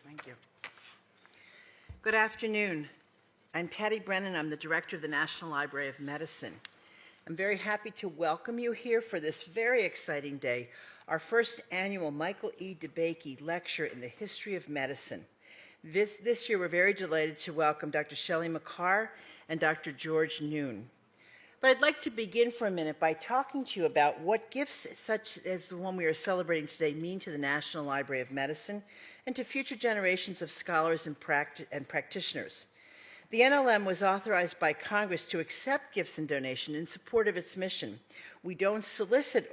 Thank you. Good afternoon. I'm Patty Brennan. I'm the director of the National Library of Medicine. I'm very happy to welcome you here for this very exciting day, our first annual Michael E. DeBakey Lecture in the History of Medicine. This year, we're very delighted to welcome Dr. Shelley McKellar and Dr. George Noon. But I'd like to begin for a minute by talking to you about what gifts such as the one we are celebrating today mean to the National Library of Medicine and to future generations of scholars and practitioners. The NLM was authorized by Congress to accept gifts and donations in support of its mission. We don't solicit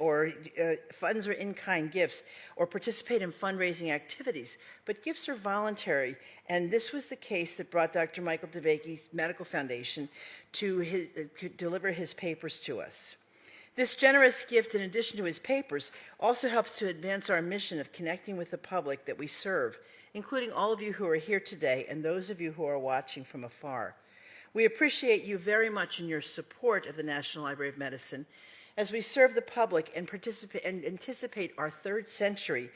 funds or in-kind gifts or participate in fundraising activities, but gifts are voluntary, and this was the case that brought Dr. Michael DeBakey's Medical Foundation to deliver his papers to us. This generous gift, in addition to his papers, also helps to advance our mission of connecting with the public that we serve, including all of you who are here today and those of you who are watching from afar. We appreciate you very much in your support of the National Library of Medicine as we serve the public and anticipate our third century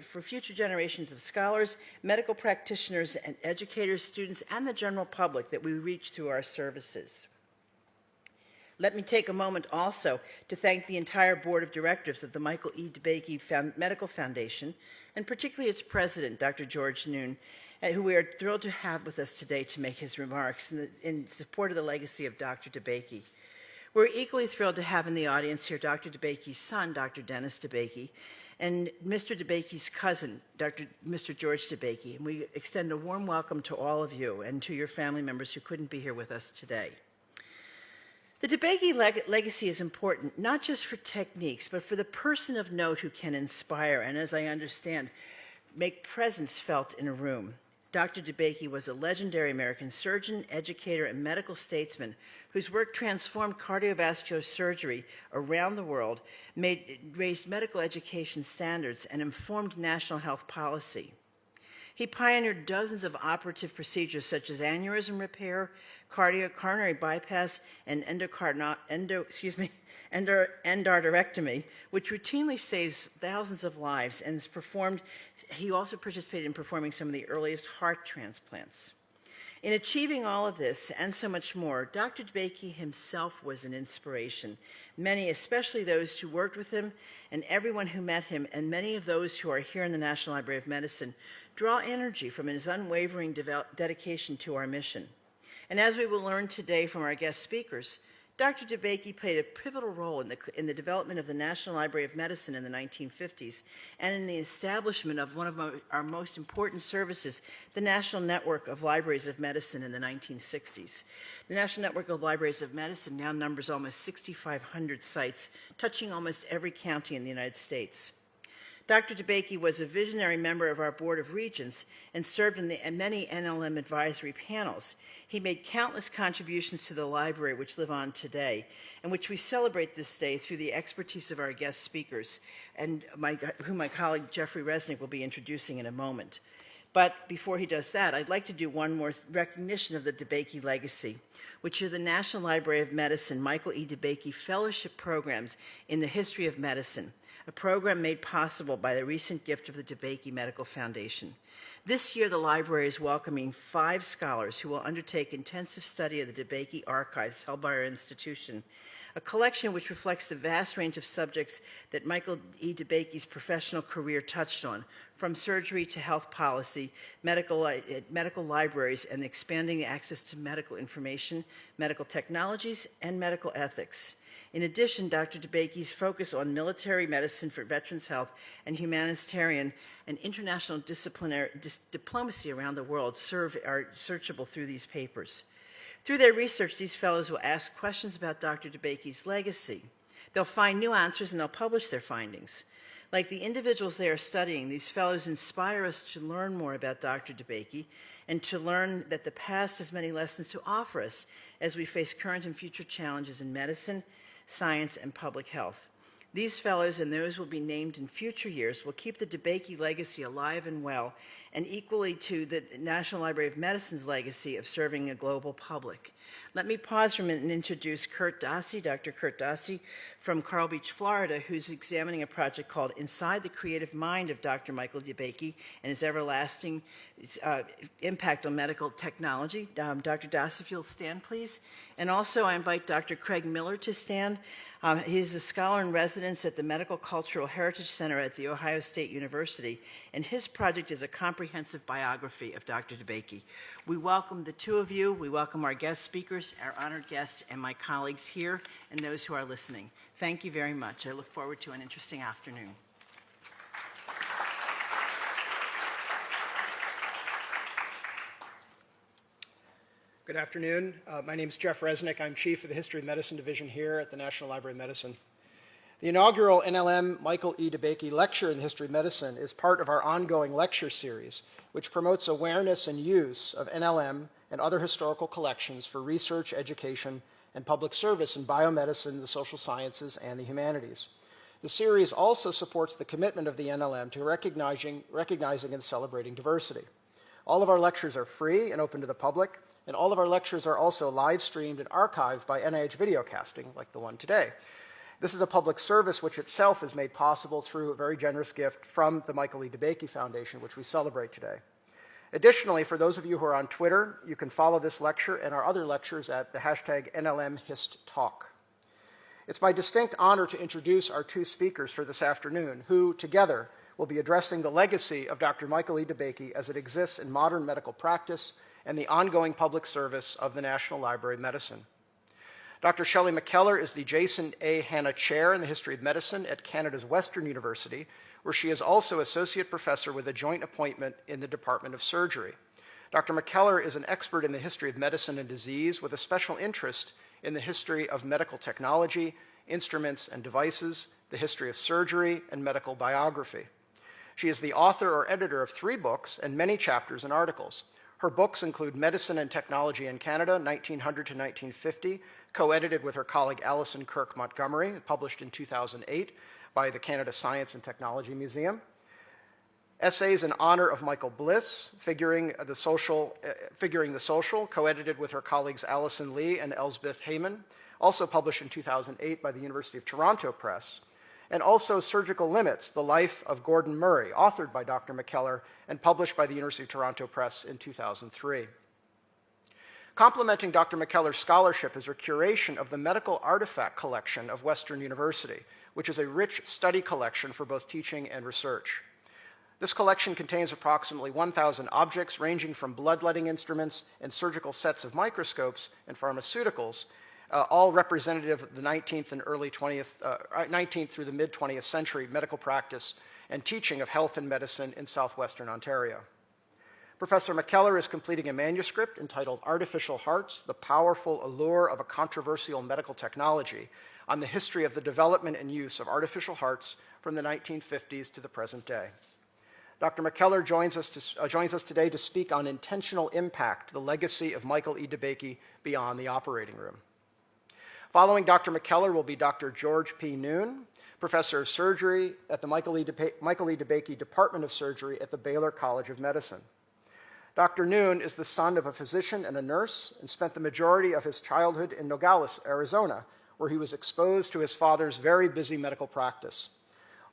for future generations of scholars, medical practitioners, and educators, students, and the general public that we reach through our services. Let me take a moment also to thank the entire board of directors of the Michael E. DeBakey Medical Foundation, and particularly its president, Dr. George Noon, who we are thrilled to have with us today to make his remarks in support of the legacy of Dr. DeBakey. We're equally thrilled to have in the audience here Dr. DeBakey's son, Dr. Dennis DeBakey, and Mr. DeBakey's cousin, Mr. George DeBakey. And we extend a warm welcome to all of you and to your family members who couldn't be here with us today. The DeBakey legacy is important, not just for techniques, but for the person of note who can inspire and, as I understand, make presence felt in a room. Dr. DeBakey was a legendary American surgeon, educator, and medical statesman whose work transformed cardiovascular surgery around the world, raised medical education standards, and informed national health policy. He pioneered dozens of operative procedures such as aneurysm repair, coronary bypass, and endarterectomy, which routinely saves thousands of lives, and he also participated in performing some of the earliest heart transplants. In achieving all of this and so much more, Dr. DeBakey himself was an inspiration. Many, especially those who worked with him and everyone who met him, and many of those who are here in the National Library of Medicine, draw energy from his unwavering dedication to our mission. And as we will learn today from our guest speakers, Dr. DeBakey played a pivotal role in the development of the National Library of Medicine in the 1950s and in the establishment of one of our most important services, the National Network of Libraries of Medicine in the 1960s. The National Network of Libraries of Medicine now numbers almost 6,500 sites, touching almost every county in the United States. Dr. DeBakey was a visionary member of our Board of Regents and served in many NLM advisory panels. He made countless contributions to the library which live on today, and which we celebrate this day through the expertise of our guest speakers, and whom my colleague Jeffrey Resnick will be introducing in a moment. But before he does that, I'd like to do one more recognition of the DeBakey legacy, which are the National Library of Medicine Michael E. DeBakey Fellowship Programs in the History of Medicine, a program made possible by the recent gift of the DeBakey Medical Foundation. This year, the library is welcoming 5 scholars who will undertake intensive study of the DeBakey archives held by our institution, a collection which reflects the vast range of subjects that Michael E. DeBakey's professional career touched on, from surgery to health policy, medical libraries, and expanding access to medical information, medical technologies, and medical ethics. In addition, Dr. DeBakey's focus on military medicine for veterans' health and humanitarian and international diplomacy around the world are searchable through these papers. Through their research, these fellows will ask questions about Dr. DeBakey's legacy. They'll find new answers and they'll publish their findings. Like the individuals they are studying, these fellows inspire us to learn more about Dr. DeBakey and to learn that the past has many lessons to offer us as we face current and future challenges in medicine, science, and public health. These fellows and those will be named in future years will keep the DeBakey legacy alive and well, and equally to the National Library of Medicine's legacy of serving a global public. Let me pause for a minute and introduce Kurt Dossey, Dr. Kurt Dossey from Carl Beach, Florida, who's examining a project called Inside the Creative Mind of Dr. Michael DeBakey and His Everlasting Impact on Medical Technology. Dr. Dossey, if you'll stand, please. And also I invite Dr. Craig Miller to stand. He's a scholar in residence at the Medical Cultural Heritage Center at The Ohio State University, and his project is a comprehensive biography of Dr. DeBakey. We welcome the two of you. We welcome our guest speakers, our honored guests, and my colleagues here, and those who are listening. Thank you very much. I look forward to an interesting afternoon. Good afternoon. My name is Jeff Resnick. I'm Chief of the History of Medicine Division here at the National Library of Medicine. The inaugural NLM Michael E. DeBakey Lecture in the History of Medicine is part of our ongoing lecture series, which promotes awareness and use of NLM and other historical collections for research, education, and public service in biomedicine, the social sciences, and the humanities. The series also supports the commitment of the NLM to recognizing and celebrating diversity. All of our lectures are free and open to the public, and all of our lectures are also live streamed and archived by NIH videocasting, like the one today. This is a public service which itself is made possible through a very generous gift from the Michael E. DeBakey Foundation, which we celebrate today. Additionally, for those of you who are on Twitter, you can follow this lecture and our other lectures at the hashtag NLMHistTalk. It's my distinct honor to introduce our two speakers for this afternoon, who together will be addressing the legacy of Dr. Michael E. DeBakey as it exists in modern medical practice and the ongoing public service of the National Library of Medicine. Dr. Shelley McKellar is the Jason A. Hanna Chair in the History of Medicine at Canada's Western University, where she is also Associate Professor with a joint appointment in the Department of Surgery. Dr. McKellar is an expert in the history of medicine and disease with a special interest in the history of medical technology, instruments and devices, the history of surgery, and medical biography. She is the author or editor of 3 books and many chapters and articles. Her books include Medicine and Technology in Canada, 1900 to 1950, co-edited with her colleague Alison Kirk Montgomery, published in 2008 by the Canada Science and Technology Museum. Essays in Honor of Michael Bliss, Figuring the Social, co-edited with her colleagues Alison Lee and Elsbeth Heyman, also published in 2008 by the University of Toronto Press. And also Surgical Limits, The Life of Gordon Murray, authored by Dr. McKellar and published by the University of Toronto Press in 2003. Complementing Dr. McKellar's scholarship is her curation of the Medical Artifact Collection of Western University, which is a rich study collection for both teaching and research. This collection contains approximately 1,000 objects ranging from bloodletting instruments and surgical sets of microscopes and pharmaceuticals, all representative of the 19th and early 19th through the mid-20th century medical practice and teaching of health and medicine in southwestern Ontario. Professor McKellar is completing a manuscript entitled Artificial Hearts, the Powerful Allure of a Controversial Medical Technology, on the history of the development and use of artificial hearts from the 1950s to the present day. Dr. McKellar joins us today to speak on intentional impact, the legacy of Michael E. DeBakey beyond the operating room. Following Dr. McKellar will be Dr. George P. Noon, Professor of Surgery at the Michael E. DeBakey Department of Surgery at the Baylor College of Medicine. Dr. Noon is the son of a physician and a nurse and spent the majority of his childhood in Nogales, Arizona, where he was exposed to his father's very busy medical practice.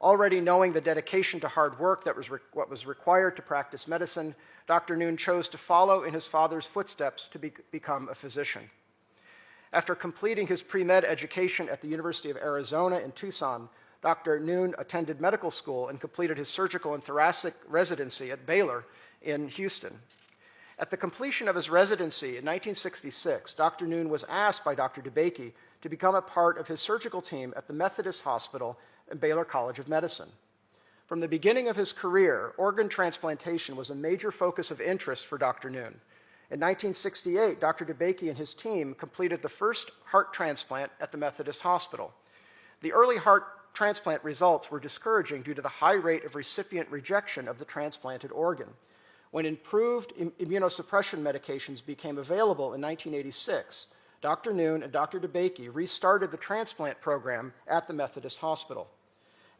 Already knowing the dedication to hard work that was what was required to practice medicine, Dr. Noon chose to follow in his father's footsteps to become a physician. After completing his pre-med education at the University of Arizona in Tucson, Dr. Noon attended medical school and completed his surgical and thoracic residency at Baylor in Houston. At the completion of his residency in 1966, Dr. Noon was asked by Dr. DeBakey to become a part of his surgical team at the Methodist Hospital and Baylor College of Medicine. From the beginning of his career, organ transplantation was a major focus of interest for Dr. Noon. In 1968, Dr. DeBakey and his team completed the first heart transplant at the Methodist Hospital. The early heart transplant results were discouraging due to the high rate of recipient rejection of the transplanted organ. When improved immunosuppression medications became available in 1986, Dr. Noon and Dr. DeBakey restarted the transplant program at the Methodist Hospital.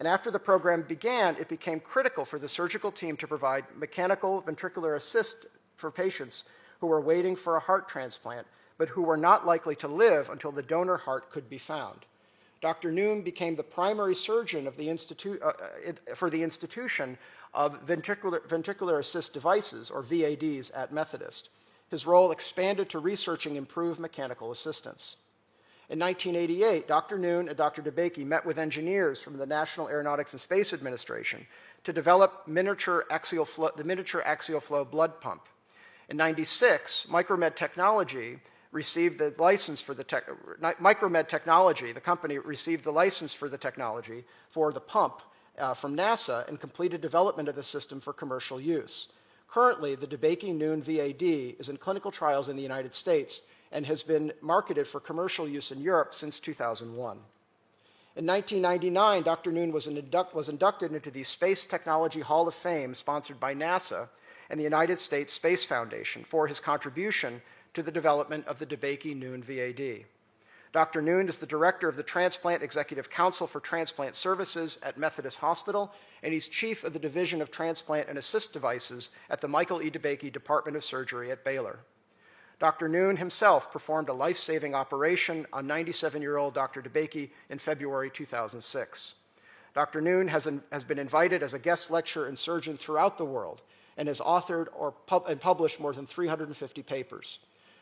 And after the program began, it became critical for the surgical team to provide mechanical ventricular assist for patients who were waiting for a heart transplant, but who were not likely to live until the donor heart could be found. Dr. Noon became the primary surgeon of for the institution of ventricular assist devices, or VADs, at Methodist. His role expanded to researching improved mechanical assistance. In 1988, Dr. Noon and Dr. DeBakey met with engineers from the National Aeronautics and Space Administration to develop the miniature axial flow blood pump. In 1996, Micromed Technology received the license for the Micromed Technology, the company, received the license for the technology for the pump from NASA and completed development of the system for commercial use. Currently, the DeBakey-Noon VAD is in clinical trials in the United States and has been marketed for commercial use in Europe since 2001. In 1999, Dr. Noon was inducted into the Space Technology Hall of Fame sponsored by NASA and the United States Space Foundation for his contribution to the development of the DeBakey-Noon VAD. Dr. Noon is the director of the Transplant Executive Council for Transplant Services at Methodist Hospital, and he's chief of the Division of Transplant and Assist Devices at the Michael E. DeBakey Department of Surgery at Baylor. Dr. Noon himself performed a life-saving operation on 97-year-old Dr. DeBakey in February 2006. Dr. Noon has been invited as a guest lecturer and surgeon throughout the world and has authored and published more than 350 papers.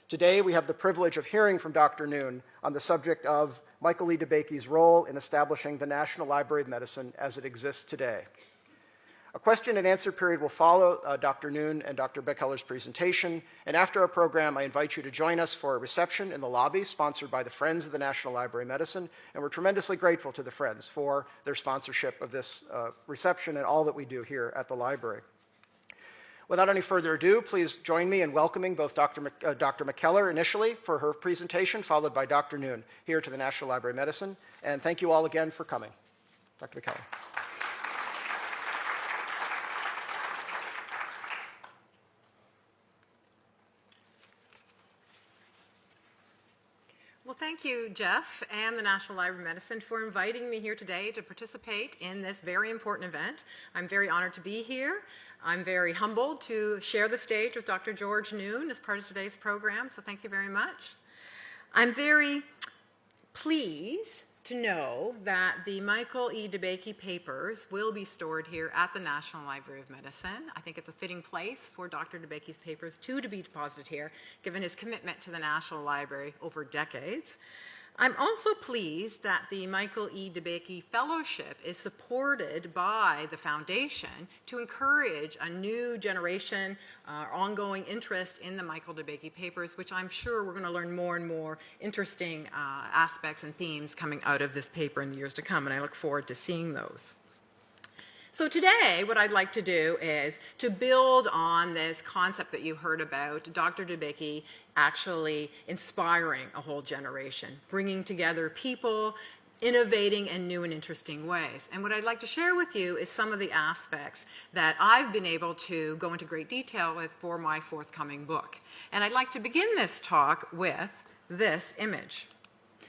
Today, we have the privilege of hearing from Dr. Noon on the subject of Michael E. DeBakey's role in establishing the National Library of Medicine as it exists today. A question and answer period will follow Dr. Noon and Dr. McKellar's presentation, and after our program, I invite you to join us for a reception in the lobby sponsored by the Friends of the National Library of Medicine, and we're tremendously grateful to the Friends for their sponsorship of this reception and all that we do here at the library. Without any further ado, please join me in welcoming both Dr. McKellar initially for her presentation, followed by Dr. Noon here to the National Library of Medicine. And thank you all again for coming. Dr. McKellar. Well, thank you, Jeff, and the National Library of Medicine for inviting me here today to participate in this very important event. I'm very honored to be here. I'm very humbled to share the stage with Dr. George Noon as part of today's program, so thank you very much. I'm very pleased to know that the Michael E. DeBakey papers will be stored here at the National Library of Medicine. I think it's a fitting place for Dr. DeBakey's papers to be deposited here, given his commitment to the National Library over decades. I'm also pleased that the Michael E. DeBakey Fellowship is supported by the Foundation to encourage a new generation ongoing interest in the Michael DeBakey papers, which I'm sure we're going to learn more and more interesting aspects and themes coming out of this paper in the years to come, and I look forward to seeing those. So today, what I'd like to do is to build on this concept that you heard about Dr. DeBakey actually inspiring a whole generation, bringing together people, innovating in new and interesting ways. And what I'd like to share with you is some of the aspects that I've been able to go into great detail with for my forthcoming book. And I'd like to begin this talk with this image.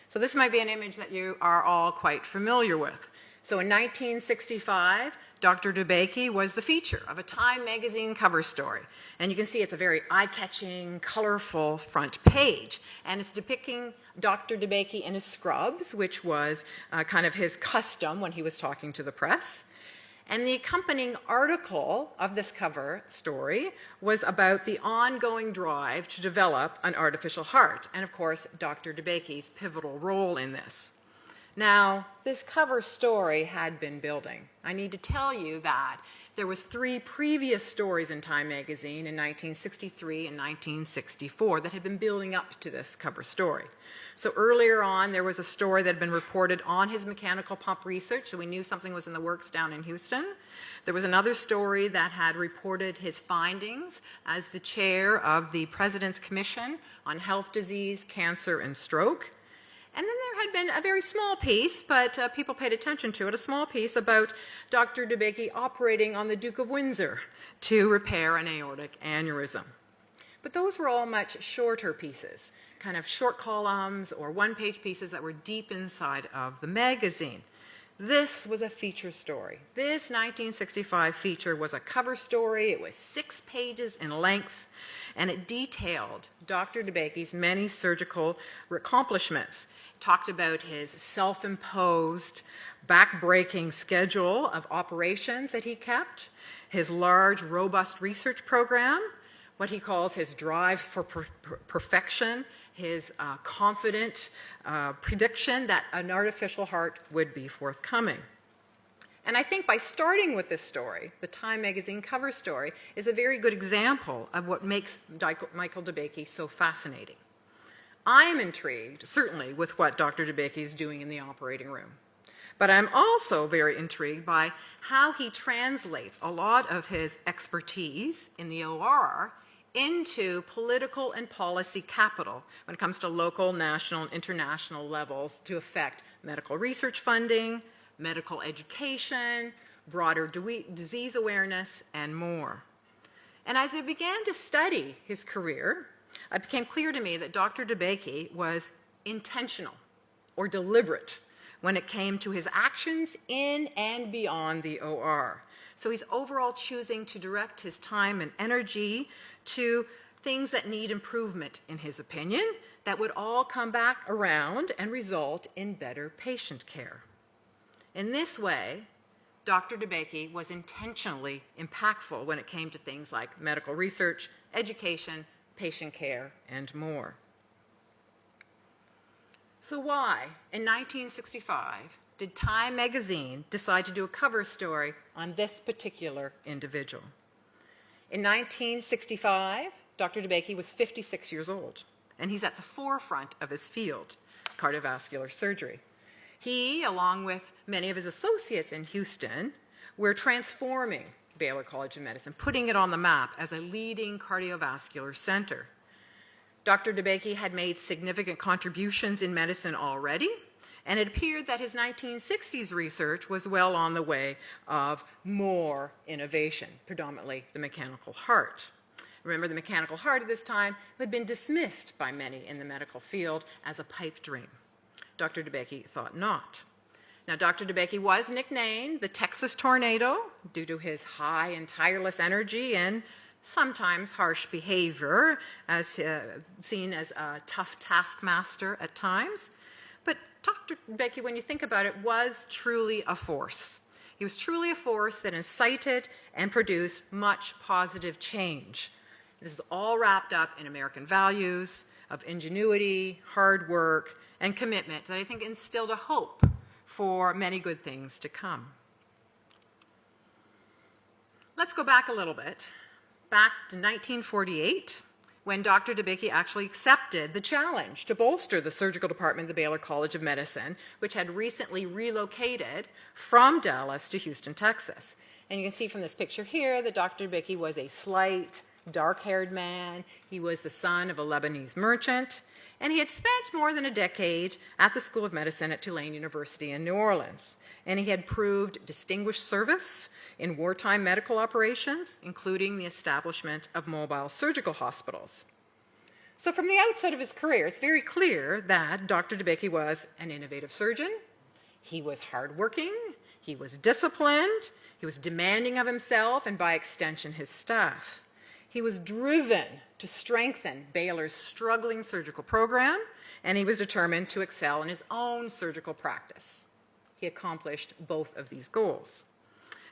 So this might be an image that you are all quite familiar with. So in 1965, Dr. DeBakey was the feature of a Time magazine cover story. And you can see it's a very eye-catching, colorful front page. And it's depicting Dr. DeBakey in his scrubs, which was kind of his custom when he was talking to the press. And the accompanying article of this cover story was about the ongoing drive to develop an artificial heart. And of course, Dr. DeBakey's pivotal role in this. Now, this cover story had been building. I need to tell you that there was 3 previous stories in Time magazine in 1963 and 1964 that had been building up to this cover story. So earlier on, there was a story that had been reported on his mechanical pump research, so we knew something was in the works down in Houston. There was another story that had reported his findings as the chair of the President's Commission on Health Disease, Cancer, and Stroke. And then there had been a very small piece, but people paid attention to it, a small piece about Dr. DeBakey operating on the Duke of Windsor to repair an aortic aneurysm. But those were all much shorter pieces, kind of short columns or one-page pieces that were deep inside of the magazine. This was a feature story. This 1965 feature was a cover story. It was 6 pages in length, and it detailed Dr. DeBakey's many surgical accomplishments. It talked about his self-imposed, back-breaking schedule of operations that he kept, his large, robust research program, what he calls his drive for perfection, his confident prediction that an artificial heart would be forthcoming. And I think by starting with this story, the Time magazine cover story, is a very good example of what makes Michael DeBakey so fascinating. I am intrigued, certainly, with what Dr. DeBakey is doing in the operating room. But I'm also very intrigued by how he translates a lot of his expertise in the OR into political and policy capital when it comes to local, national, and international levels to affect medical research funding, medical education, broader disease awareness, and more. And as I began to study his career, it became clear to me that Dr. DeBakey was intentional or deliberate when it came to his actions in and beyond the OR. So he's overall choosing to direct his time and energy to things that need improvement, in his opinion, that would all come back around and result in better patient care. In this way, Dr. DeBakey was intentionally impactful when it came to things like medical research, education, patient care, and more. So why, in 1965, did Time magazine decide to do a cover story on this particular individual? In 1965, Dr. DeBakey was 56 years old, and he's at the forefront of his field, cardiovascular surgery. He, along with many of his associates in Houston, were transforming Baylor College of Medicine, putting it on the map as a leading cardiovascular center. Dr. DeBakey had made significant contributions in medicine already, and it appeared that his 1960s research was well on the way of more innovation, predominantly the mechanical heart. Remember, the mechanical heart at this time had been dismissed by many in the medical field as a pipe dream. Dr. DeBakey thought not. Now, Dr. DeBakey was nicknamed the Texas Tornado due to his high and tireless energy and sometimes harsh behavior, as seen as a tough taskmaster at times. But Dr. DeBakey, when you think about it, was truly a force. He was truly a force that incited and produced much positive change. This is all wrapped up in American values of ingenuity, hard work, and commitment that I think instilled a hope for many good things to come. Let's go back a little bit, back to 1948, when Dr. DeBakey actually accepted the challenge to bolster the surgical department of the Baylor College of Medicine, which had recently relocated from Dallas to Houston, Texas. And you can see from this picture here that Dr. DeBakey was a slight, dark-haired man. He was the son of a Lebanese merchant, and he had spent more than a decade at the School of Medicine at Tulane University in New Orleans. And he had proved distinguished service in wartime medical operations, including the establishment of mobile surgical hospitals. So from the outset of his career, it's very clear that Dr. DeBakey was an innovative surgeon. He was hardworking, he was disciplined, he was demanding of himself and by extension his staff. He was driven to strengthen Baylor's struggling surgical program, and he was determined to excel in his own surgical practice. He accomplished both of these goals.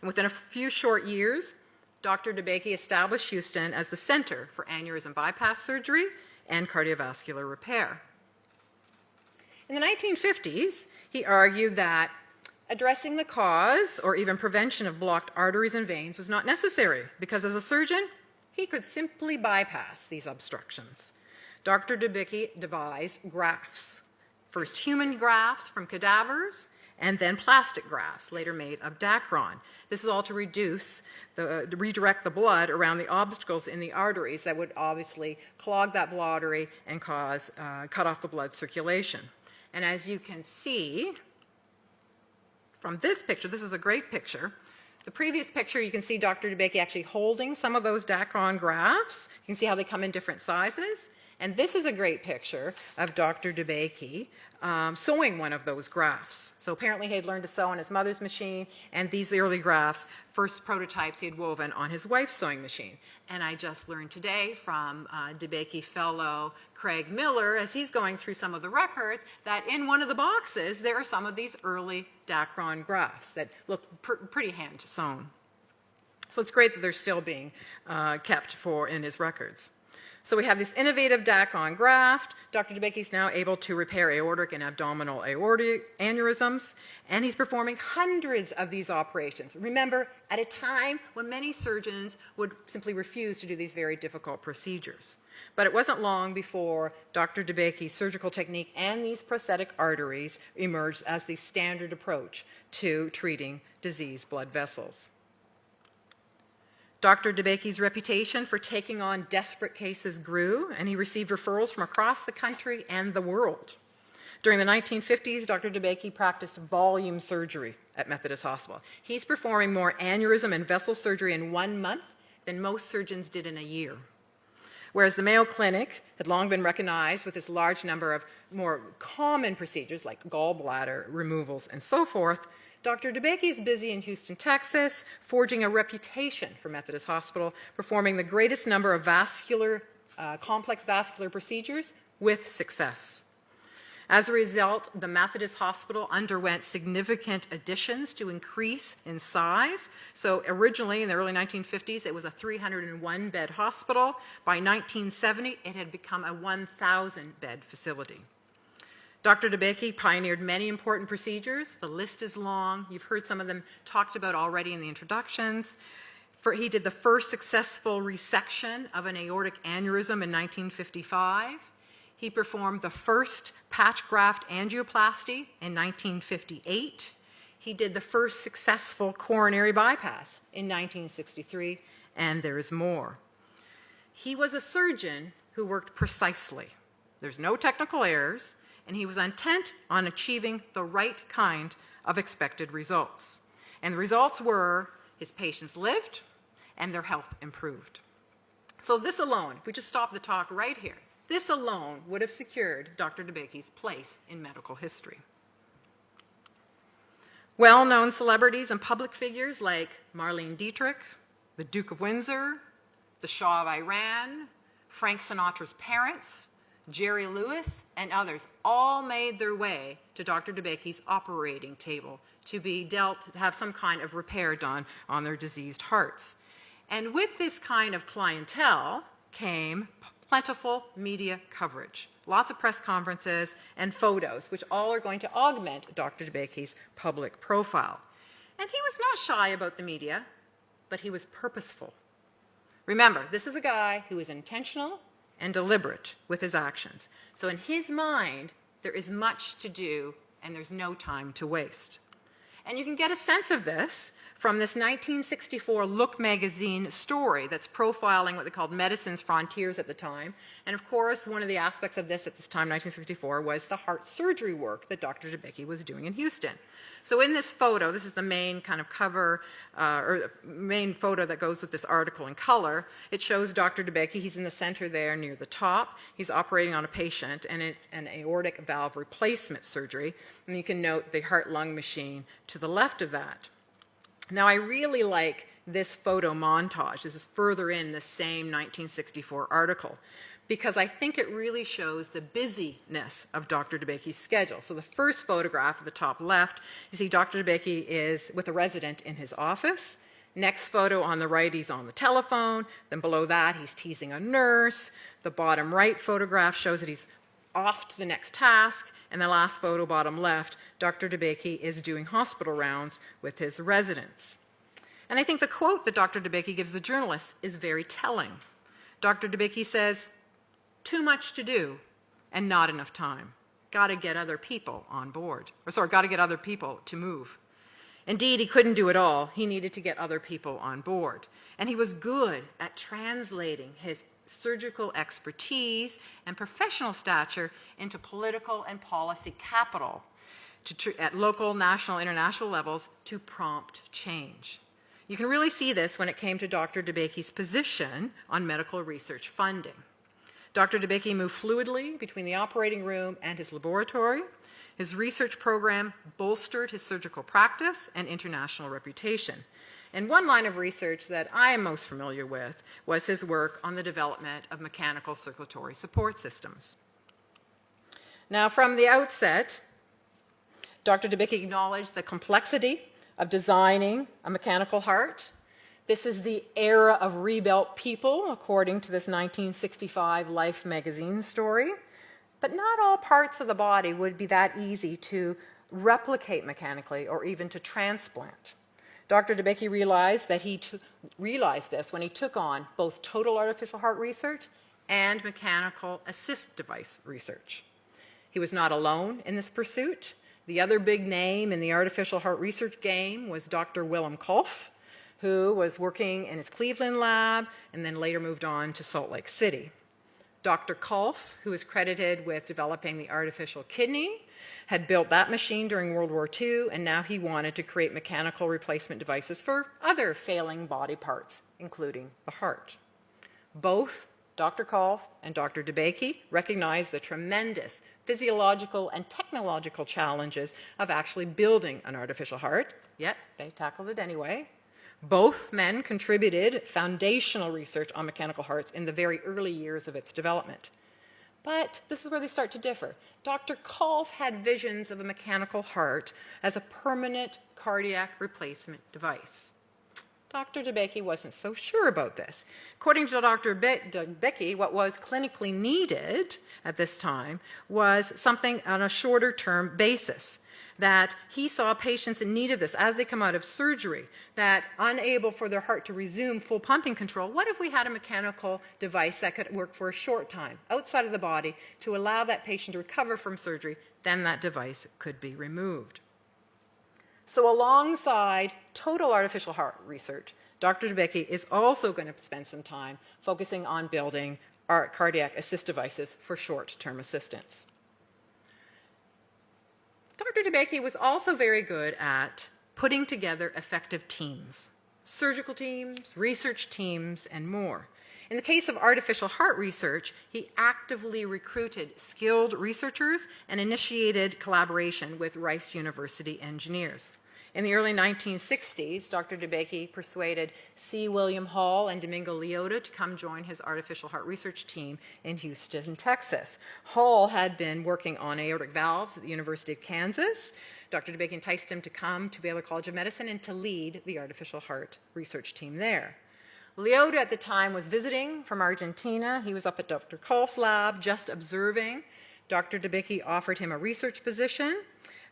And within a few short years, Dr. DeBakey established Houston as the center for aneurysm bypass surgery and cardiovascular repair. In the 1950s, he argued that addressing the cause or even prevention of blocked arteries and veins was not necessary because as a surgeon, he could simply bypass these obstructions. Dr. DeBakey devised grafts, first human grafts from cadavers, and then plastic grafts, later made of Dacron. This is all to redirect the blood around the obstacles in the arteries that would obviously clog that blood artery and cut off the blood circulation. And as you can see from this picture, this is a great picture, The previous picture, you can see Dr. DeBakey actually holding some of those Dacron graphs. You can see how they come in different sizes. And this is a great picture of Dr. DeBakey sewing one of those graphs. So apparently he had learned to sew on his mother's machine, and these early graphs, first prototypes he had woven on his wife's sewing machine. And I just learned today from DeBakey fellow Craig Miller, as he's going through some of the records, that in one of the boxes there are some of these early Dacron graphs that look pretty hand sewn. So it's great that they're still being kept in his records. So we have this innovative Dacron graft. Dr. DeBakey is now able to repair aortic and abdominal aortic aneurysms, and he's performing hundreds of these operations. Remember, at a time when many surgeons would simply refuse to do these very difficult procedures. But it wasn't long before Dr. DeBakey's surgical technique and these prosthetic arteries emerged as the standard approach to treating diseased blood vessels. Dr. DeBakey's reputation for taking on desperate cases grew, and he received referrals from across the country and the world. During the 1950s, Dr. DeBakey practiced volume surgery at Methodist Hospital. He's performing more aneurysm and vessel surgery in 1 month than most surgeons did in a year. Whereas the Mayo Clinic had long been recognized with its large number of more common procedures like gallbladder removals and so forth, Dr. DeBakey is busy in Houston, Texas, forging a reputation for Methodist Hospital, performing the greatest number of complex vascular procedures with success. As a result, the Methodist Hospital underwent significant additions to increase in size. So originally, in the early 1950s, it was a 301-bed hospital. By 1970, it had become a 1,000-bed facility. Dr. DeBakey pioneered many important procedures. The list is long. You've heard some of them talked about already in the introductions. He did the first successful resection of an aortic aneurysm in 1955. He performed the first patch graft angioplasty in 1958. He did the first successful coronary bypass in 1963, and there is more. He was a surgeon who worked precisely. There's no technical errors, and he was intent on achieving the right kind of expected results. And the results were his patients lived and their health improved. So this alone, if we just stop the talk right here, this alone would have secured Dr. DeBakey's place in medical history. Well-known celebrities and public figures like Marlene Dietrich, the Duke of Windsor, the Shah of Iran, Frank Sinatra's parents, Jerry Lewis, and others all made their way to Dr. DeBakey's operating table to have some kind of repair done on their diseased hearts. And with this kind of clientele came plentiful media coverage, lots of press conferences and photos, which all are going to augment Dr. DeBakey's public profile. And he was not shy about the media, but he was purposeful. Remember, this is a guy who is intentional and deliberate with his actions. So in his mind, there is much to do and there's no time to waste. And you can get a sense of this from this 1964 Look magazine story that's profiling what they called medicine's frontiers at the time. And of course, one of the aspects of this at this time, 1964, was the heart surgery work that Dr. DeBakey was doing in Houston. So in this photo, this is the main kind of cover, or the main photo that goes with this article in color. It shows Dr. DeBakey. He's in the center there near the top. He's operating on a patient, and it's an aortic valve replacement surgery. And you can note the heart-lung machine to the left of that. Now, I really like this photo montage. This is further in the same 1964 article, because I think it really shows the busyness of Dr. DeBakey's schedule. So the first photograph at the top left, you see Dr. DeBakey is with a resident in his office. Next photo on the right, he's on the telephone. Then below that, he's teasing a nurse. The bottom right photograph shows that he's off to the next task. And the last photo, bottom left, Dr. DeBakey is doing hospital rounds with his residents. And I think the quote that Dr. DeBakey gives the journalists is very telling. Dr. DeBakey says, "Too much to do and not enough time. Got to get other people on board." Got to get other people to move. Indeed, he couldn't do it all. He needed to get other people on board. And he was good at translating his surgical expertise and professional stature into political and policy capital at local, national, international levels to prompt change. You can really see this when it came to Dr. DeBakey's position on medical research funding. Dr. DeBakey moved fluidly between the operating room and his laboratory. His research program bolstered his surgical practice and international reputation. And one line of research that I am most familiar with was his work on the development of mechanical circulatory support systems. Now, from the outset, Dr. DeBakey acknowledged the complexity of designing a mechanical heart. This is the era of rebuilt people, according to this 1965 Life magazine story. But not all parts of the body would be that easy to replicate mechanically or even to transplant. Dr. DeBakey realized this when he took on both total artificial heart research and mechanical assist device research. He was not alone in this pursuit. The other big name in the artificial heart research game was Dr. Willem Kolff, who was working in his Cleveland lab and then later moved on to Salt Lake City. Dr. Kolff, who is credited with developing the artificial kidney, had built that machine during World War II, and now he wanted to create mechanical replacement devices for other failing body parts, including the heart. Both Dr. Kolff and Dr. DeBakey recognized the tremendous physiological and technological challenges of actually building an artificial heart, yet they tackled it anyway. Both men contributed foundational research on mechanical hearts in the very early years of its development. But this is where they start to differ. Dr. Kolff had visions of a mechanical heart as a permanent cardiac replacement device. Dr. DeBakey wasn't so sure about this. According to Dr. DeBakey, what was clinically needed at this time was something on a shorter-term basis, that he saw patients in need of this as they come out of surgery, that unable for their heart to resume full pumping control, what if we had a mechanical device that could work for a short time outside of the body to allow that patient to recover from surgery, then that device could be removed. So alongside total artificial heart research, Dr. DeBakey is also going to spend some time focusing on building cardiac assist devices for short-term assistance. Dr. DeBakey was also very good at putting together effective teams, surgical teams, research teams, and more. In the case of artificial heart research, he actively recruited skilled researchers and initiated collaboration with Rice University engineers. In the early 1960s, Dr. DeBakey persuaded C. William Hall and Domingo Leota to come join his artificial heart research team in Houston, Texas. Hall had been working on aortic valves at the University of Kansas. Dr. DeBakey enticed him to come to Baylor College of Medicine and to lead the artificial heart research team there. Leota at the time was visiting from Argentina. He was up at Dr. Kolff's lab just observing. Dr. DeBakey offered him a research position,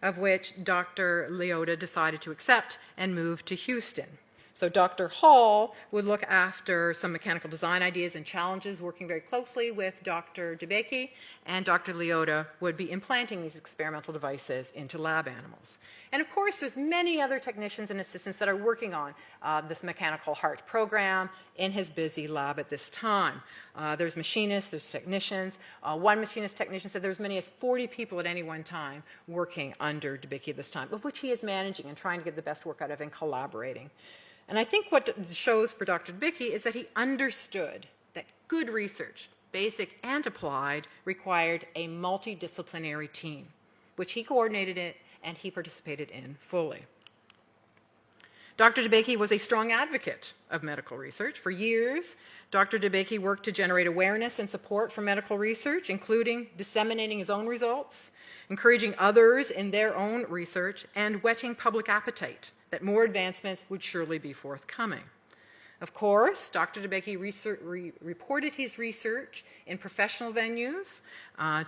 of which Dr. Leota decided to accept and move to Houston. So Dr. Hall would look after some mechanical design ideas and challenges, working very closely with Dr. DeBakey, and Dr. Leota would be implanting these experimental devices into lab animals. And of course, there's many other technicians and assistants that are working on this mechanical heart program in his busy lab at this time. There's machinists, there's technicians. One machinist technician said there's as many as 40 people at any one time working under DeBakey at this time, of which he is managing and trying to get the best work out of and collaborating. And I think what it shows for Dr. DeBakey is that he understood that good research, basic and applied, required a multidisciplinary team, which he coordinated it and he participated in fully. Dr. DeBakey was a strong advocate of medical research. For years, Dr. DeBakey worked to generate awareness and support for medical research, including disseminating his own results, encouraging others in their own research, and whetting public appetite that more advancements would surely be forthcoming. Of course, Dr. DeBakey reported his research in professional venues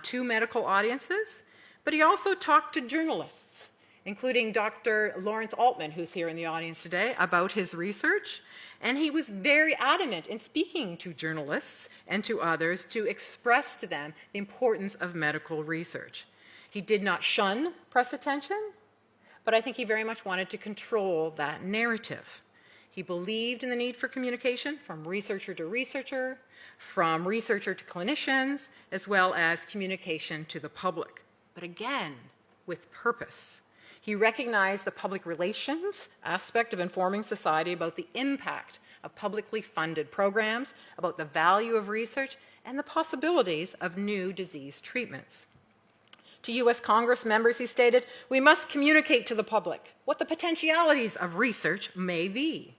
to medical audiences, but he also talked to journalists, including Dr. Lawrence Altman, who's here in the audience today, about his research. And he was very adamant in speaking to journalists and to others to express to them the importance of medical research. He did not shun press attention, but I think he very much wanted to control that narrative. He believed in the need for communication from researcher to researcher, from researcher to clinicians, as well as communication to the public. But again, with purpose. He recognized the public relations aspect of informing society about the impact of publicly funded programs, about the value of research, and the possibilities of new disease treatments. To U.S. Congress members, he stated, "We must communicate to the public what the potentialities of research may be."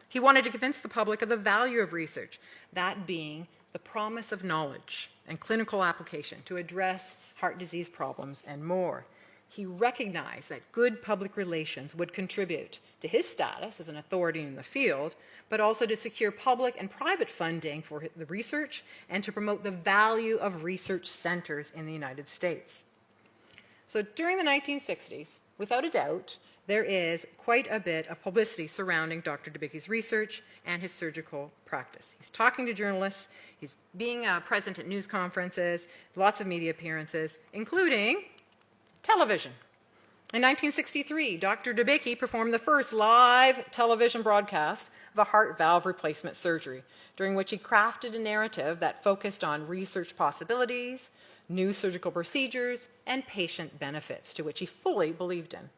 He wanted to convince the public of the value of research, that being the promise of knowledge and clinical application to address heart disease problems and more. He recognized that good public relations would contribute to his status as an authority in the field, but also to secure public and private funding for the research and to promote the value of research centers in the United States. So during the 1960s, without a doubt, there is quite a bit of publicity surrounding Dr. DeBakey's research and his surgical practice. He's talking to journalists, he's being present at news conferences, lots of media appearances, including television. In 1963, Dr. DeBakey performed the first live television broadcast of a heart valve replacement surgery, during which he crafted a narrative that focused on research possibilities, new surgical procedures, and patient benefits, to which he fully believed in.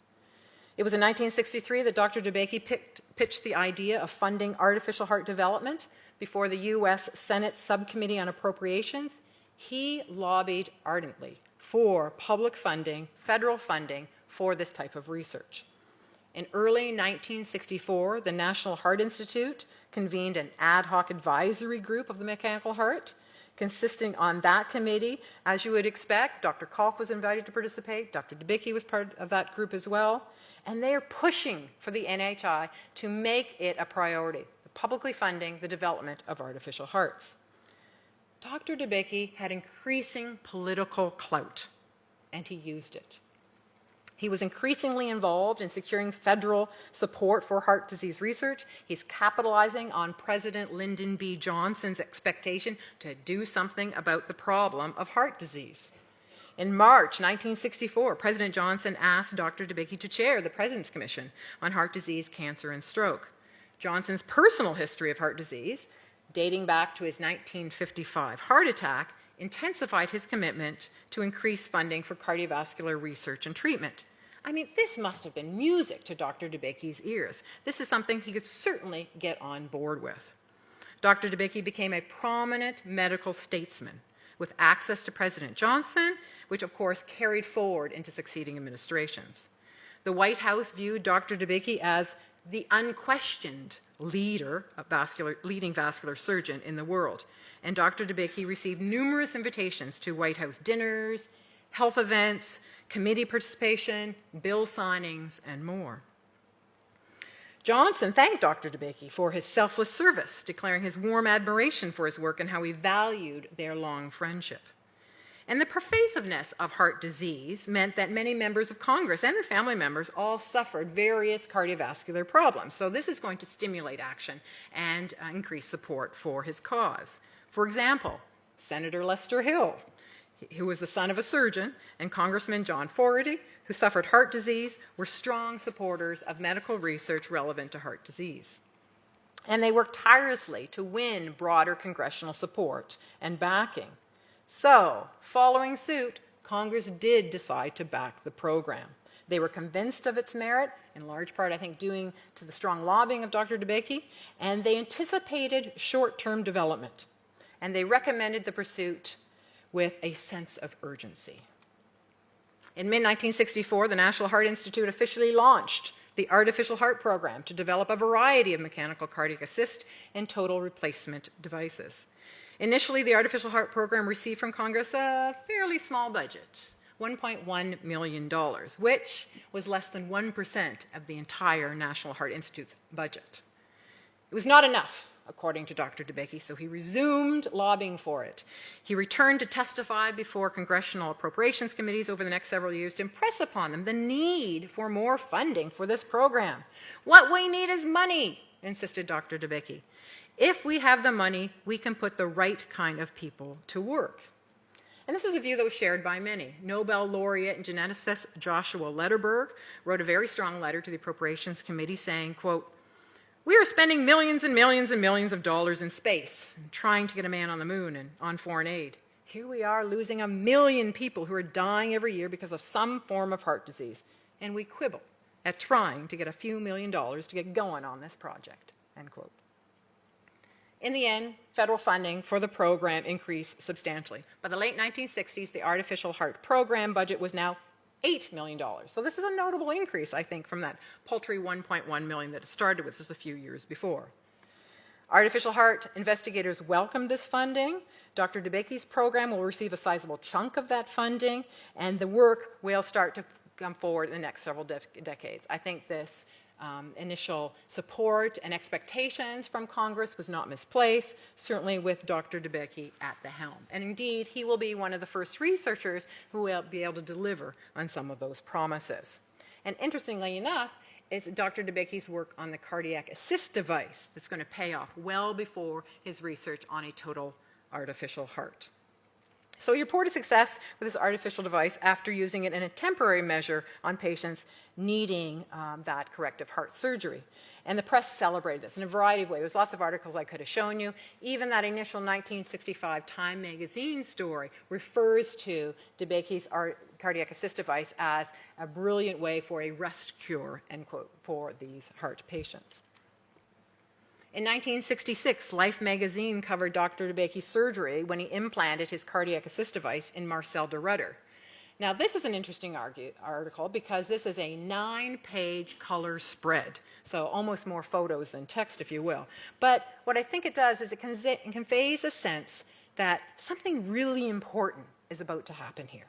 It was in 1963 that Dr. DeBakey pitched the idea of funding artificial heart development before the U.S. Senate Subcommittee on Appropriations. He lobbied ardently for public funding, federal funding, for this type of research. In early 1964, the National Heart Institute convened an ad hoc advisory group of the mechanical heart. Consisting on that committee, as you would expect, Dr. Kolff was invited to participate, Dr. DeBakey was part of that group as well, and they are pushing for the NHI to make it a priority, publicly funding the development of artificial hearts. Dr. DeBakey had increasing political clout, and he used it. He was increasingly involved in securing federal support for heart disease research. He's capitalizing on President Lyndon B. Johnson's expectation to do something about the problem of heart disease. In March 1964, President Johnson asked Dr. DeBakey to chair the President's Commission on Heart Disease, Cancer, and Stroke. Johnson's personal history of heart disease, dating back to his 1955 heart attack, intensified his commitment to increase funding for cardiovascular research and treatment. I mean, this must have been music to Dr. DeBakey's ears. This is something he could certainly get on board with. Dr. DeBakey became a prominent medical statesman with access to President Johnson, which of course carried forward into succeeding administrations. The White House viewed Dr. DeBakey as the unquestioned leading vascular surgeon in the world. And Dr. DeBakey received numerous invitations to White House dinners, health events, committee participation, bill signings, and more. Johnson thanked Dr. DeBakey for his selfless service, declaring his warm admiration for his work and how he valued their long friendship. And the pervasiveness of heart disease meant that many members of Congress and their family members all suffered various cardiovascular problems. So this is going to stimulate action and increase support for his cause. For example, Senator Lester Hill, who was the son of a surgeon, and Congressman John Fogarty, who suffered heart disease, were strong supporters of medical research relevant to heart disease. And they worked tirelessly to win broader congressional support and backing. So, following suit, Congress did decide to back the program. They were convinced of its merit, in large part, I think, due to the strong lobbying of Dr. DeBakey, and they anticipated short-term development. And they recommended the pursuit with a sense of urgency. In mid-1964, the National Heart Institute officially launched the Artificial Heart Program to develop a variety of mechanical cardiac assist and total replacement devices. Initially, the Artificial Heart Program received from Congress a fairly small budget, $1.1 million, which was less than 1% of the entire National Heart Institute's budget. It was not enough, according to Dr. DeBakey, so he resumed lobbying for it. He returned to testify before congressional appropriations committees over the next several years to impress upon them the need for more funding for this program. What we need is money, insisted Dr. DeBakey. If we have the money, we can put the right kind of people to work. And this is a view that was shared by many. Nobel laureate and geneticist Joshua Lederberg wrote a very strong letter to the Appropriations Committee saying, quote, "We are spending millions and millions and millions of dollars in space and trying to get a man on the moon and on foreign aid. Here we are losing 1 million people who are dying every year because of some form of heart disease. and we quibble at trying to get a few $1 million to get going on this project, end quote. In the end, federal funding for the program increased substantially. By the late 1960s, the artificial heart program budget was now $8 million. So this is a notable increase, I think, from that paltry $1.1 million that it started with just a few years before. Artificial heart investigators welcomed this funding. Dr. DeBakey's program will receive a sizable chunk of that funding, and the work will start to come forward in the next several decades. I think this initial support and expectations from Congress was not misplaced, certainly with Dr. DeBakey at the helm. And indeed, he will be one of the first researchers who will be able to deliver on some of those promises. And interestingly enough, it's Dr. DeBakey's work on the cardiac assist device that's going to pay off well before his research on a total artificial heart. So he reported success with this artificial device after using it in a temporary measure on patients needing that corrective heart surgery. And the press celebrated this in a variety of ways. There's lots of articles I could have shown you. Even that initial 1965 Time magazine story refers to DeBakey's cardiac assist device as a brilliant way for a rest cure, end quote, for these heart patients. In 1966, Life magazine covered Dr. DeBakey's surgery when he implanted his cardiac assist device in Marcel de Rudder. Now, this is an interesting article because this is a 9-page color spread, so almost more photos than text, if you will. But what I think it does is it conveys a sense that something really important is about to happen here.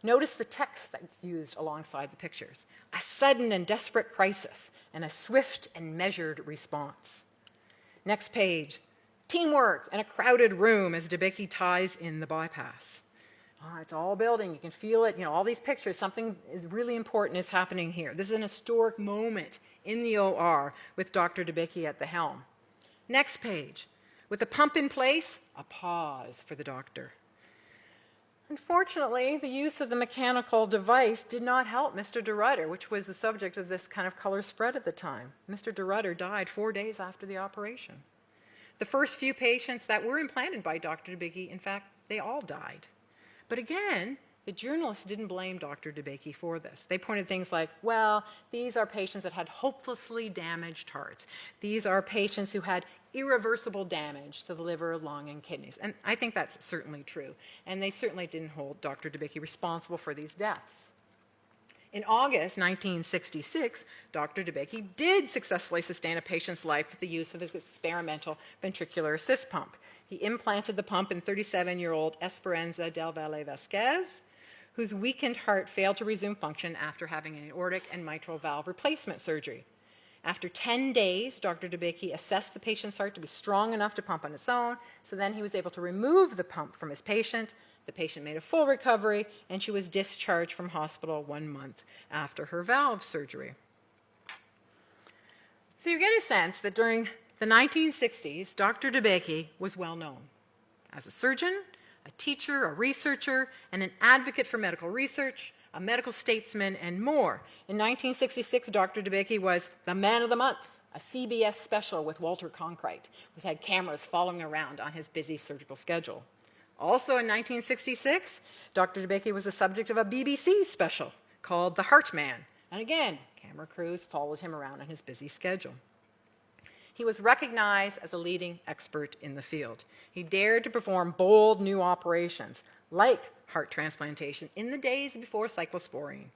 Notice the text that's used alongside the pictures. A sudden and desperate crisis and a swift and measured response. Next page, teamwork in a crowded room as DeBakey ties in the bypass. Oh, it's all building, you can feel it, all these pictures, something is really important is happening here. This is an historic moment in the OR with Dr. DeBakey at the helm. Next page, with the pump in place, a pause for the doctor. Unfortunately, the use of the mechanical device did not help Mr. de Rudder, which was the subject of this kind of color spread at the time. Mr. de Rudder died 4 days after the operation. The first few patients that were implanted by Dr. DeBakey, in fact, they all died. But again, the journalists didn't blame Dr. DeBakey for this. They pointed things like, well, these are patients that had hopelessly damaged hearts. These are patients who had irreversible damage to the liver, lung, and kidneys. And I think that's certainly true. And they certainly didn't hold Dr. DeBakey responsible for these deaths. In August 1966, Dr. DeBakey did successfully sustain a patient's life with the use of his experimental ventricular assist pump. He implanted the pump in 37-year-old Esperanza del Valle Vasquez, whose weakened heart failed to resume function after having an aortic and mitral valve replacement surgery. After 10 days, Dr. DeBakey assessed the patient's heart to be strong enough to pump on its own, so then he was able to remove the pump from his patient. The patient made a full recovery, and she was discharged from hospital 1 month after her valve surgery. So you get a sense that during the 1960s, Dr. DeBakey was well known as a surgeon, a teacher, a researcher, and an advocate for medical research, a medical statesman, and more. In 1966, Dr. DeBakey was the man of the month, a CBS special with Walter Cronkite, which had cameras following around on his busy surgical schedule. Also in 1966, Dr. DeBakey was the subject of a BBC special called The Heart Man, and again, camera crews followed him around on his busy schedule. He was recognized as a leading expert in the field. He dared to perform bold new operations, like heart transplantation, in the days before cyclosporine.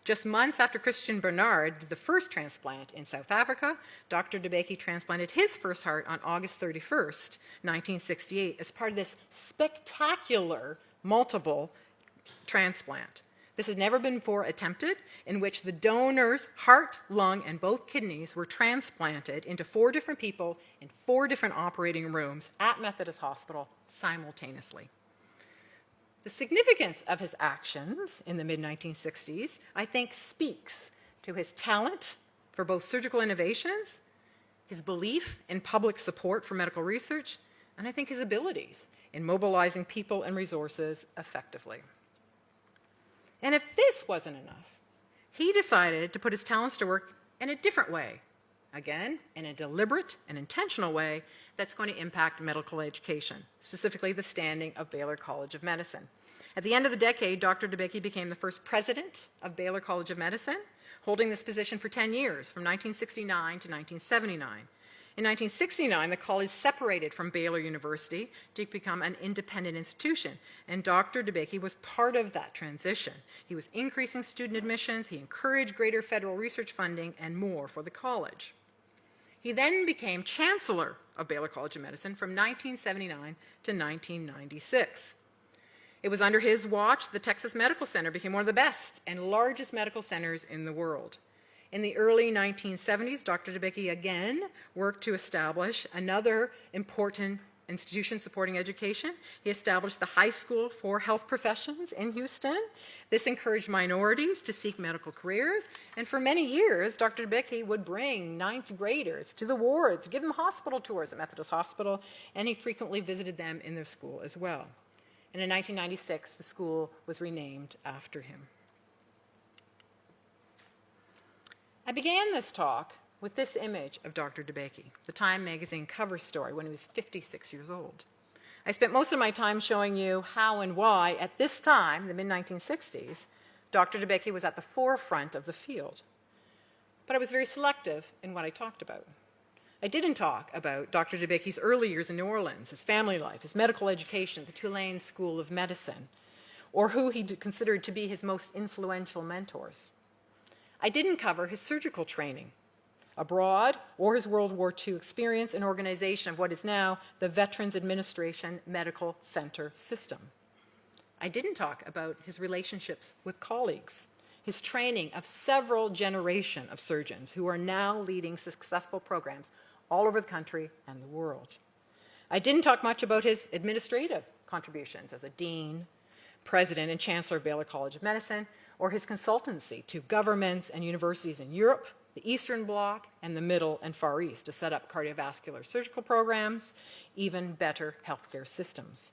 Just months after Christian Barnard did the first transplant in South Africa, Dr. DeBakey transplanted his first heart on August 31st, 1968, as part of this spectacular multiple transplant. This has never been before attempted, in which the donor's heart, lung, and both kidneys were transplanted into 4 different people in 4 different operating rooms at Methodist Hospital simultaneously. The significance of his actions in the mid-1960s, I think, speaks to his talent for both surgical innovations, his belief in public support for medical research, and I think his abilities in mobilizing people and resources effectively. And if this wasn't enough, he decided to put his talents to work in a different way, again, in a deliberate and intentional way that's going to impact medical education, specifically the standing of Baylor College of Medicine. At the end of the decade, Dr. DeBakey became the first president of Baylor College of Medicine, holding this position for 10 years, from 1969 to 1979. In 1969, the college separated from Baylor University to become an independent institution, and Dr. DeBakey was part of that transition. He was increasing student admissions, he encouraged greater federal research funding, and more for the college. He then became chancellor of Baylor College of Medicine from 1979 to 1996. It was under his watch the Texas Medical Center became one of the best and largest medical centers in the world. In the early 1970s, Dr. DeBakey again worked to establish another important institution supporting education. He established the High School for Health Professions in Houston. This encouraged minorities to seek medical careers, and for many years, Dr. DeBakey would bring ninth graders to the wards, give them hospital tours at Methodist Hospital, and he frequently visited them in their school as well. And in 1996, the school was renamed after him. I began this talk with this image of Dr. DeBakey, the Time magazine cover story when he was 56 years old. I spent most of my time showing you how and why, at this time, the mid-1960s, Dr. DeBakey was at the forefront of the field. But I was very selective in what I talked about. I didn't talk about Dr. DeBakey's early years in New Orleans, his family life, his medical education at the Tulane School of Medicine, or who he considered to be his most influential mentors. I didn't cover his surgical training abroad or his World War II experience and organization of what is now the Veterans Administration Medical Center system. I didn't talk about his relationships with colleagues, his training of several generations of surgeons who are now leading successful programs all over the country and the world. I didn't talk much about his administrative contributions as a dean, president, and chancellor of Baylor College of Medicine, or his consultancy to governments and universities in Europe, the Eastern Bloc, and the Middle and Far East to set up cardiovascular surgical programs, even better healthcare systems.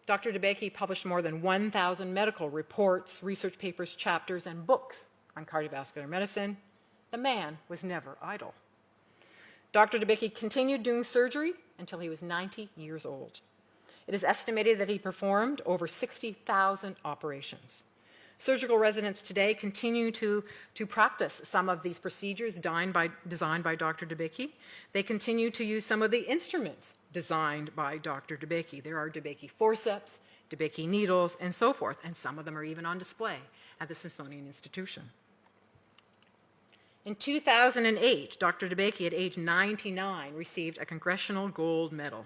Dr. DeBakey published more than 1,000 medical reports, research papers, chapters, and books on cardiovascular medicine. The man was never idle. Dr. DeBakey continued doing surgery until he was 90 years old. It is estimated that he performed over 60,000 operations. Surgical residents today continue to practice some of these procedures designed by Dr. DeBakey. They continue to use some of the instruments designed by Dr. DeBakey. There are DeBakey forceps, DeBakey needles, and so forth, and some of them are even on display at the Smithsonian Institution. In 2008, Dr. DeBakey, at age 99, received a Congressional Gold Medal.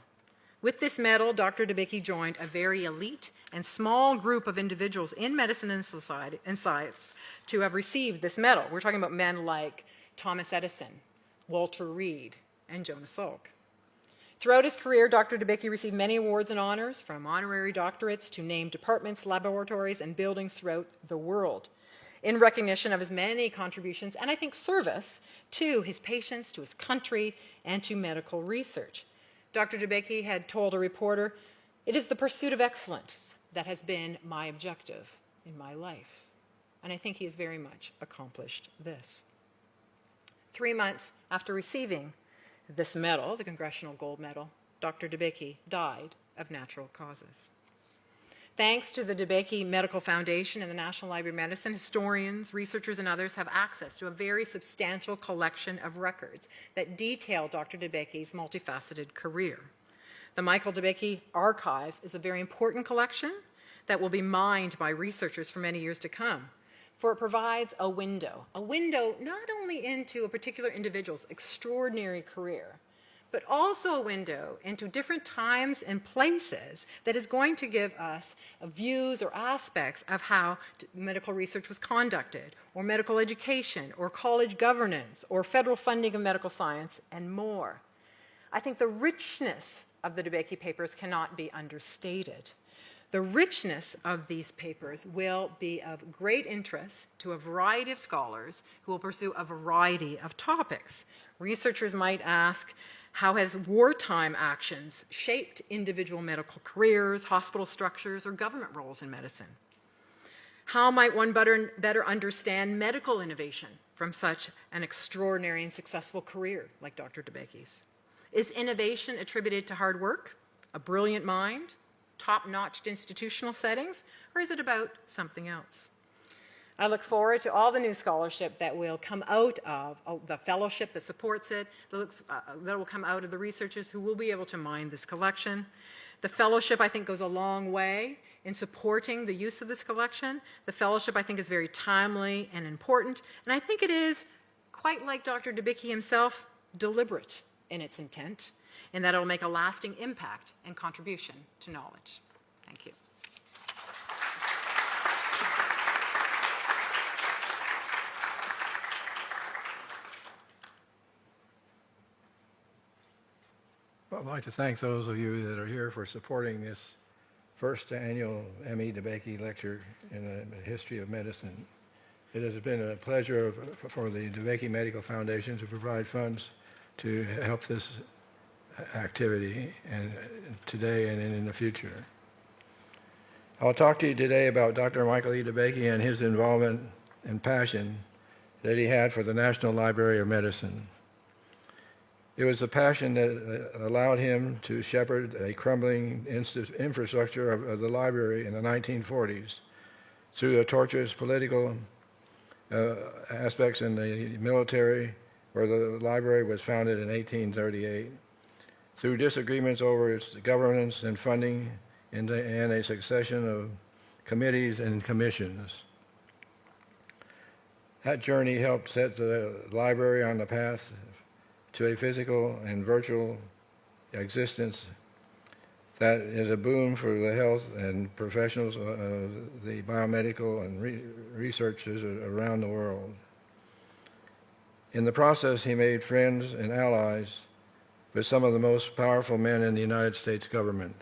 With this medal, Dr. DeBakey joined a very elite and small group of individuals in medicine and society and science to have received this medal. We're talking about men like Thomas Edison, Walter Reed, and Jonas Salk. Throughout his career, Dr. DeBakey received many awards and honors, from honorary doctorates to named departments, laboratories, and buildings throughout the world, in recognition of his many contributions and, I think, service to his patients, to his country, and to medical research. Dr. DeBakey had told a reporter, "It is the pursuit of excellence that has been my objective in my life." And I think he has very much accomplished this. 3 months after receiving this medal, the Congressional Gold Medal, Dr. DeBakey died of natural causes. Thanks to the DeBakey Medical Foundation and the National Library of Medicine, historians, researchers, and others have access to a very substantial collection of records that detail Dr. DeBakey's multifaceted career. The Michael DeBakey Archives is a very important collection that will be mined by researchers for many years to come, for it provides a window not only into a particular individual's extraordinary career, but also a window into different times and places that is going to give us views or aspects of how medical research was conducted, or medical education, or college governance, or federal funding of medical science, and more. I think the richness of the DeBakey papers cannot be understated. The richness of these papers will be of great interest to a variety of scholars who will pursue a variety of topics. Researchers might ask, how has wartime actions shaped individual medical careers, hospital structures, or government roles in medicine? How might one better understand medical innovation from such an extraordinary and successful career like Dr. DeBakey's? Is innovation attributed to hard work, a brilliant mind, top-notch institutional settings, or is it about something else? I look forward to all the new scholarship that will come out of the fellowship that supports it, that will come out of the researchers who will be able to mine this collection. The fellowship, I think, goes a long way in supporting the use of this collection. The fellowship, I think, is very timely and important, and I think it is, quite like Dr. DeBakey himself, deliberate in its intent, and that it will make a lasting impact and contribution to knowledge. Thank you. Well, I'd like to thank those of you that are here for supporting this first annual M.E. DeBakey Lecture in the History of Medicine. It has been a pleasure for the DeBakey Medical Foundation to provide funds to help this activity and today and in the future. I'll talk to you today about Dr. Michael E. DeBakey and his involvement and passion that he had for the National Library of Medicine. It was the passion that allowed him to shepherd a crumbling infrastructure of the library in the 1940s through the torturous political aspects in the military, where the library was founded in 1838, through disagreements over its governance and funding, and a succession of committees and commissions. That journey helped set the library on the path to a physical and virtual existence that is a boon for the health and professionals, the biomedical and researchers around the world. In the process, he made friends and allies with some of the most powerful men in the United States government.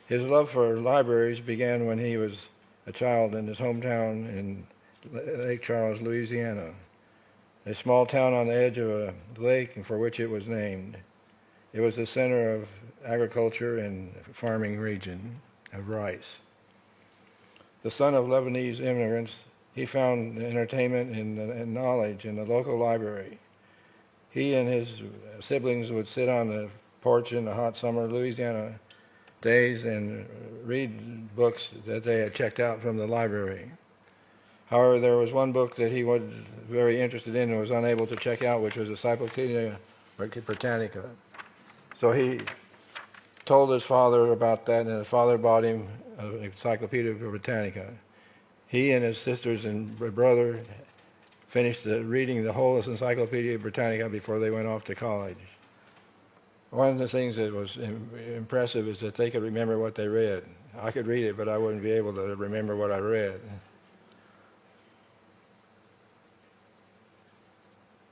His love for libraries began when he was a child in his hometown in Lake Charles, Louisiana, a small town on the edge of a lake for which it was named. It was the center of agriculture and farming region of rice. The son of Lebanese immigrants, he found entertainment and knowledge in the local library. He and his siblings would sit on the porch in the hot summer Louisiana days and read books that they had checked out from the library. However, there was one book that he was very interested in and was unable to check out, which was Encyclopedia Britannica. So he told his father about that, and his father bought him an Encyclopedia Britannica. He and his sisters and brother finished reading the whole Encyclopedia Britannica before they went off to college. One of the things that was impressive is that they could remember what they read. I could read it, but I wouldn't be able to remember what I read.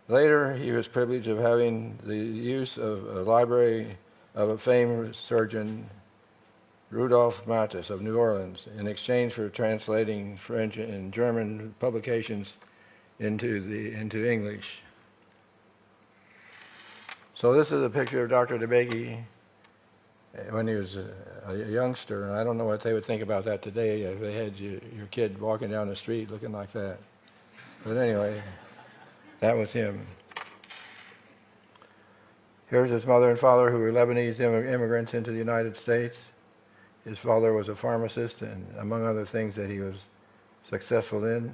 Later, he was privileged of having the use of a library of a famed surgeon, Rudolf Mattes of New Orleans, in exchange for translating French and German publications into English. So this is a picture of Dr. DeBakey when he was a youngster, and I don't know what they would think about that today if they had your kid walking down the street looking like that. But anyway, that was him. Here's his mother and father, who were Lebanese immigrants into the United States. His father was a pharmacist, and among other things that he was successful in.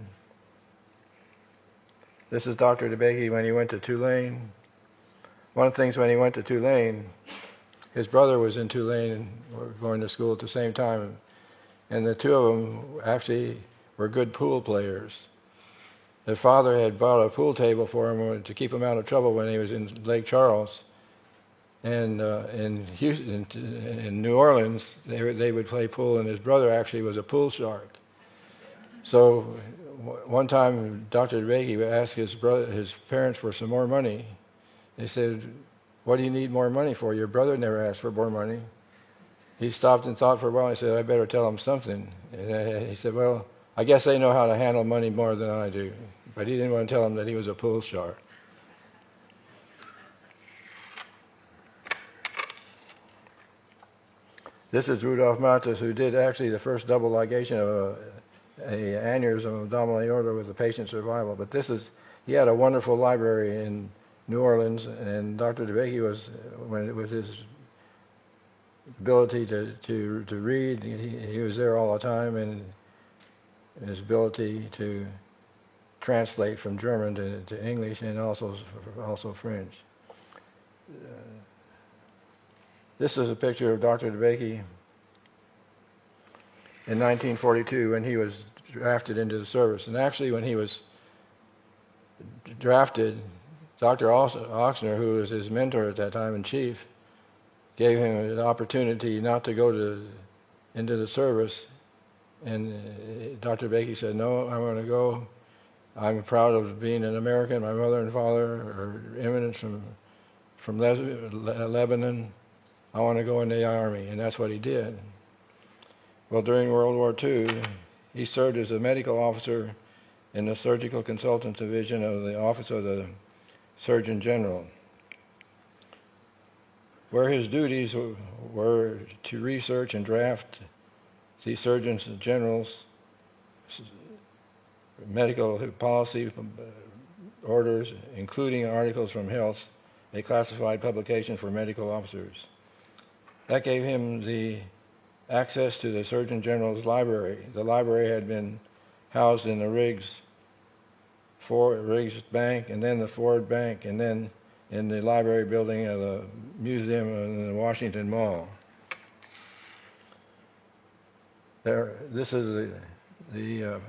This is Dr. DeBakey when he went to Tulane. One of the things when he went to Tulane, his brother was in Tulane and were going to school at the same time, and the two of them actually were good pool players. Their father had bought a pool table for him to keep him out of trouble when he was in Lake Charles. And in Houston, in New Orleans, they would play pool, and his brother actually was a pool shark. So one time, Dr. DeBakey asked his parents for some more money. They said, "What do you need more money for? Your brother never asked for more money." He stopped and thought for a while. He said, "I better tell him something." And he said, "Well, I guess they know how to handle money more than I do." But he didn't want to tell him that he was a pool shark. This is Rudolf Mattes, who did actually the first double ligation of a aneurysm of abdominal aorta with a patient survival. But he had a wonderful library in New Orleans, and Dr. DeBakey was, with his ability to read. He was there all the time, and his ability to translate from German to English and also French. This is a picture of Dr. DeBakey in 1942 when he was drafted into the service. And actually, when he was drafted, Dr. Oxner, who was his mentor at that time and chief, gave him an opportunity not to go into the service. And Dr. DeBakey said, "No, I'm going to go. I'm proud of being an American. My mother and father are immigrants from Lebanon. I want to go in the Army." And that's what he did. Well, during World War II, he served as a medical officer in the Surgical Consultants Division of the Office of the Surgeon General, where his duties were to research and draft the Surgeons General's medical policy orders, including articles from Health, a classified publication for medical officers. That gave him the access to the Surgeon General's library. The library had been housed in the Riggs Bank, and then the Ford Bank, and then in the library building of the museum in the Washington Mall. This is the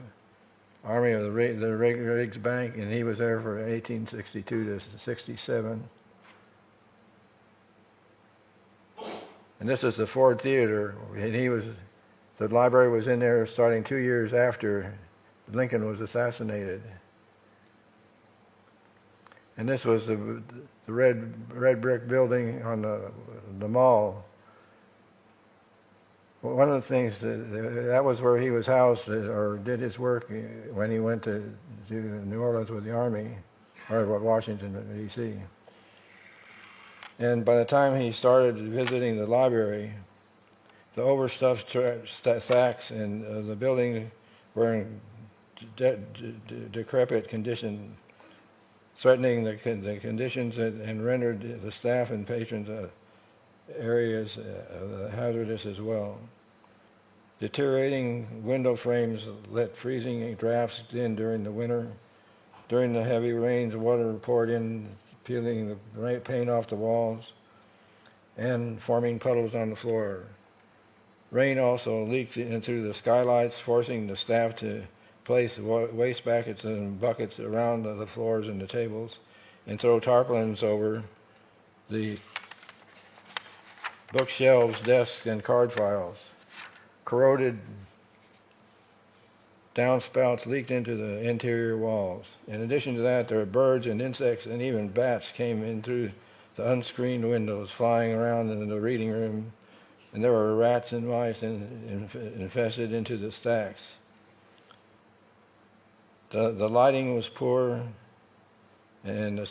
Army of the Riggs Bank, and he was there from 1862 to 67. And this is the Ford Theater, and the library was in there starting 2 years after Lincoln was assassinated. And this was the red brick building on the mall. One of the things that was where he was housed or did his work when he went to New Orleans with the Army, or Washington, D.C. And by the time he started visiting the library, the overstuffed sacks and the building were in decrepit condition, threatening the conditions and rendered the staff and patrons areas hazardous as well. Deteriorating window frames let freezing drafts in during the winter. During the heavy rains, water poured in, peeling the paint off the walls and forming puddles on the floor. Rain also leaked in through the skylights, forcing the staff to place waste buckets and buckets around the floors and the tables and throw tarpaulins over the bookshelves, desks, and card files. Corroded downspouts leaked into the interior walls. In addition to that, there were birds and insects and even bats came in through the unscreened windows, flying around in the reading room, and there were rats and mice infested into the stacks. The lighting was poor, and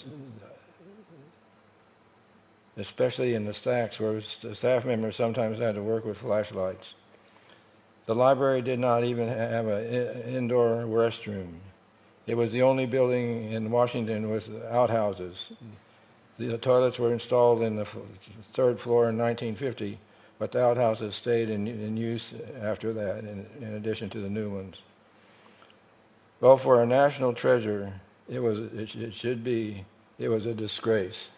especially in the stacks where the staff members sometimes had to work with flashlights. The library did not even have an indoor restroom. It was the only building in Washington with outhouses. The toilets were installed in the third floor in 1950, but the outhouses stayed in use after that, in addition to the new ones. Well, for a national treasure, it was a disgrace.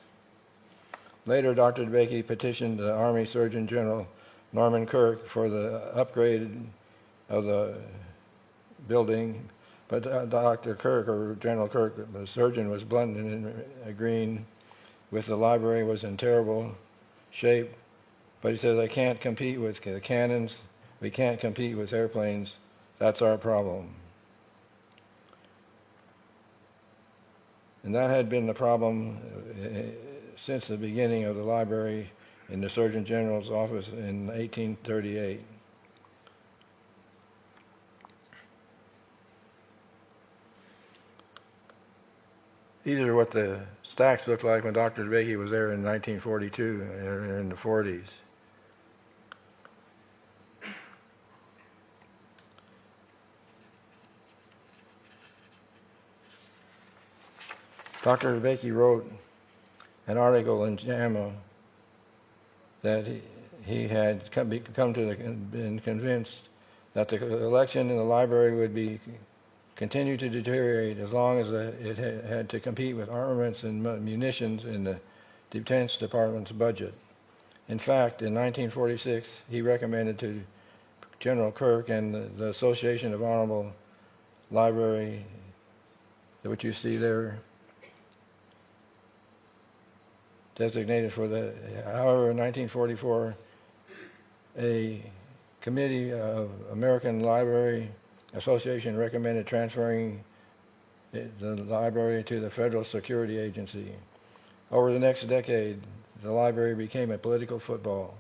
Later, Dr. DeBakey petitioned the Army Surgeon General Norman Kirk for the upgrade of the building, but Dr. Kirk, or General Kirk, the surgeon, was blunt in agreeing with the library was in terrible shape, but he says, "I can't compete with the cannons, we can't compete with airplanes, that's our problem." And that had been the problem since the beginning of the library in the Surgeon General's office in 1838. These are what the stacks looked like when Dr. DeBakey was there in 1942, in the 40s. Dr. DeBakey wrote an article in JAMA that he had been convinced that the collection in the library would continue to deteriorate as long as it had to compete with armaments and munitions in the Defense Department's budget. In fact, in 1946, he recommended to General Kirk and the Association of Honorable Library, which you see there, designated for the. However, in 1944, a committee of American Library Association recommended transferring the library to the Federal Security Agency. Over the next decade, the library became a political football.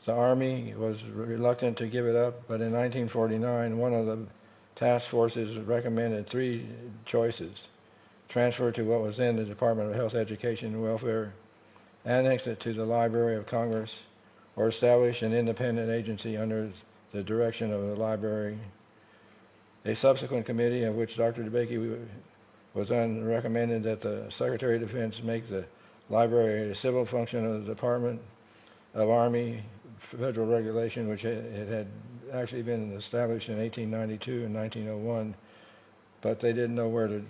The Army was reluctant to give it up, but in 1949, one of the task forces recommended three choices: transfer to what was then the Department of Health, Education, and Welfare, annex it to the Library of Congress, or establish an independent agency under the direction of the library. A subsequent committee, of which Dr. DeBakey was on, recommended that the Secretary of Defense make the library a civil function of the Department of Army Federal Regulation, which it had actually been established in 1892 and 1901, but they didn't know where the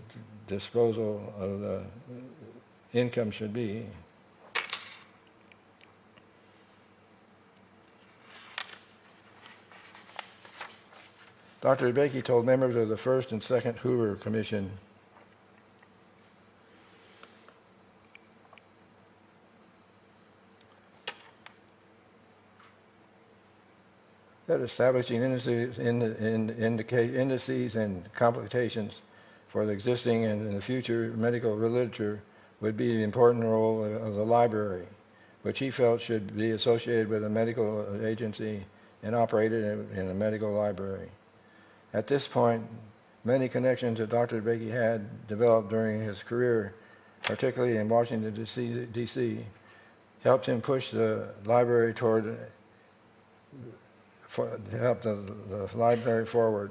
disposal of the income should be. Dr. DeBakey told members of the first and second Hoover Commission that establishing indices and computations for the existing and in the future medical literature would be the important role of the library, which he felt should be associated with a medical agency and operated in a medical library. At this point, many connections that Dr. DeBakey had developed during his career, particularly in Washington, D.C., helped him push the library help the library forward.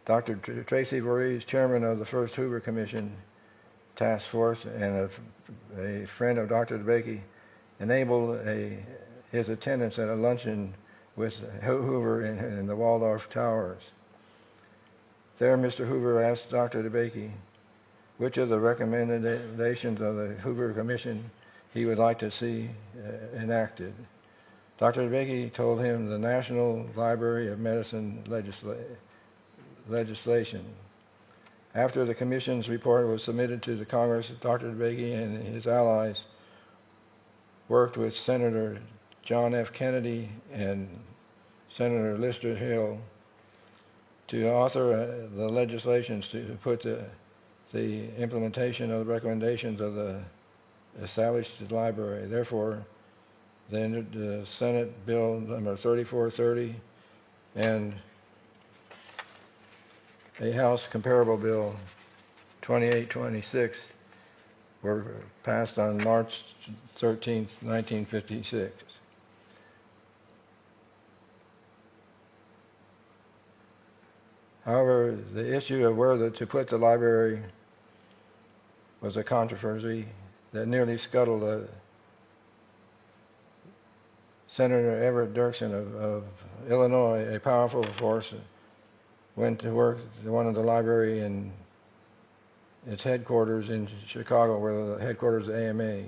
Dr. Tracy Voorhees, chairman of the first Hoover Commission task force and a friend of Dr. DeBakey, enabled his attendance at a luncheon with Hoover in the Waldorf Towers. There, Mr. Hoover asked Dr. DeBakey which of the recommendations of the Hoover Commission he would like to see enacted. Dr. DeBakey told him the National Library of Medicine legislation. After the Commission's report was submitted to the Congress, Dr. DeBakey and his allies worked with Senator John F. Kennedy and Senator Lister Hill to author the legislations to put the implementation of the recommendations of the established library. Therefore, the Senate Bill number 3430 and a House comparable bill 2826 were passed on March 13, 1956. However, the issue of where to put the library was a controversy that nearly scuttled Senator Everett Dirksen of Illinois, a powerful force, went to work at one of the library in its headquarters in Chicago, where the headquarters of AMA.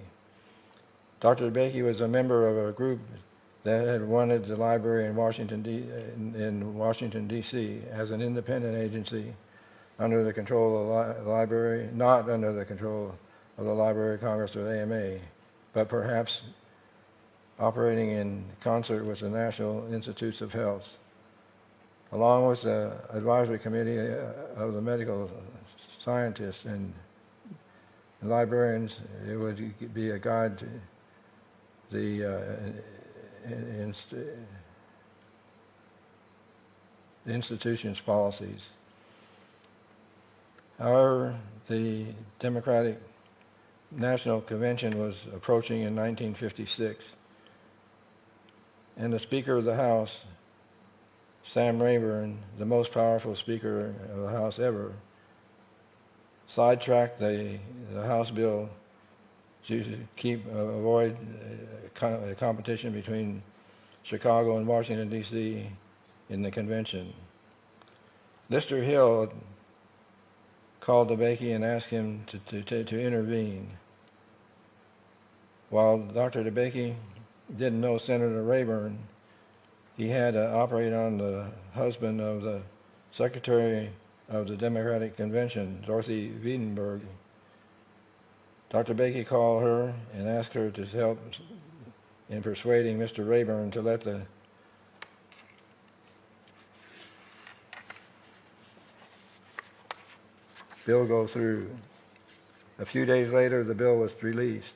Dr. DeBakey was a member of a group that had wanted the library in Washington, D.C. as an independent agency under the control of the library, not under the control of the Library of Congress or the AMA, but perhaps operating in concert with the National Institutes of Health. Along with the advisory committee of the medical scientists and librarians, it would be a guide to the institution's policies. However, the Democratic National Convention was approaching in 1956, and the Speaker of the House, Sam Rayburn, the most powerful Speaker of the House ever, sidetracked the House bill to avoid competition between Chicago and Washington, D.C. in the convention. Lister Hill called DeBakey and asked him to intervene. While Dr. DeBakey didn't know Senator Rayburn, he had to operate on the husband of the Secretary of the Democratic Convention, Dorothy Wiedenberg. Dr. DeBakey called her and asked her to help in persuading Mr. Rayburn to let the bill go through. A few days later, the bill was released.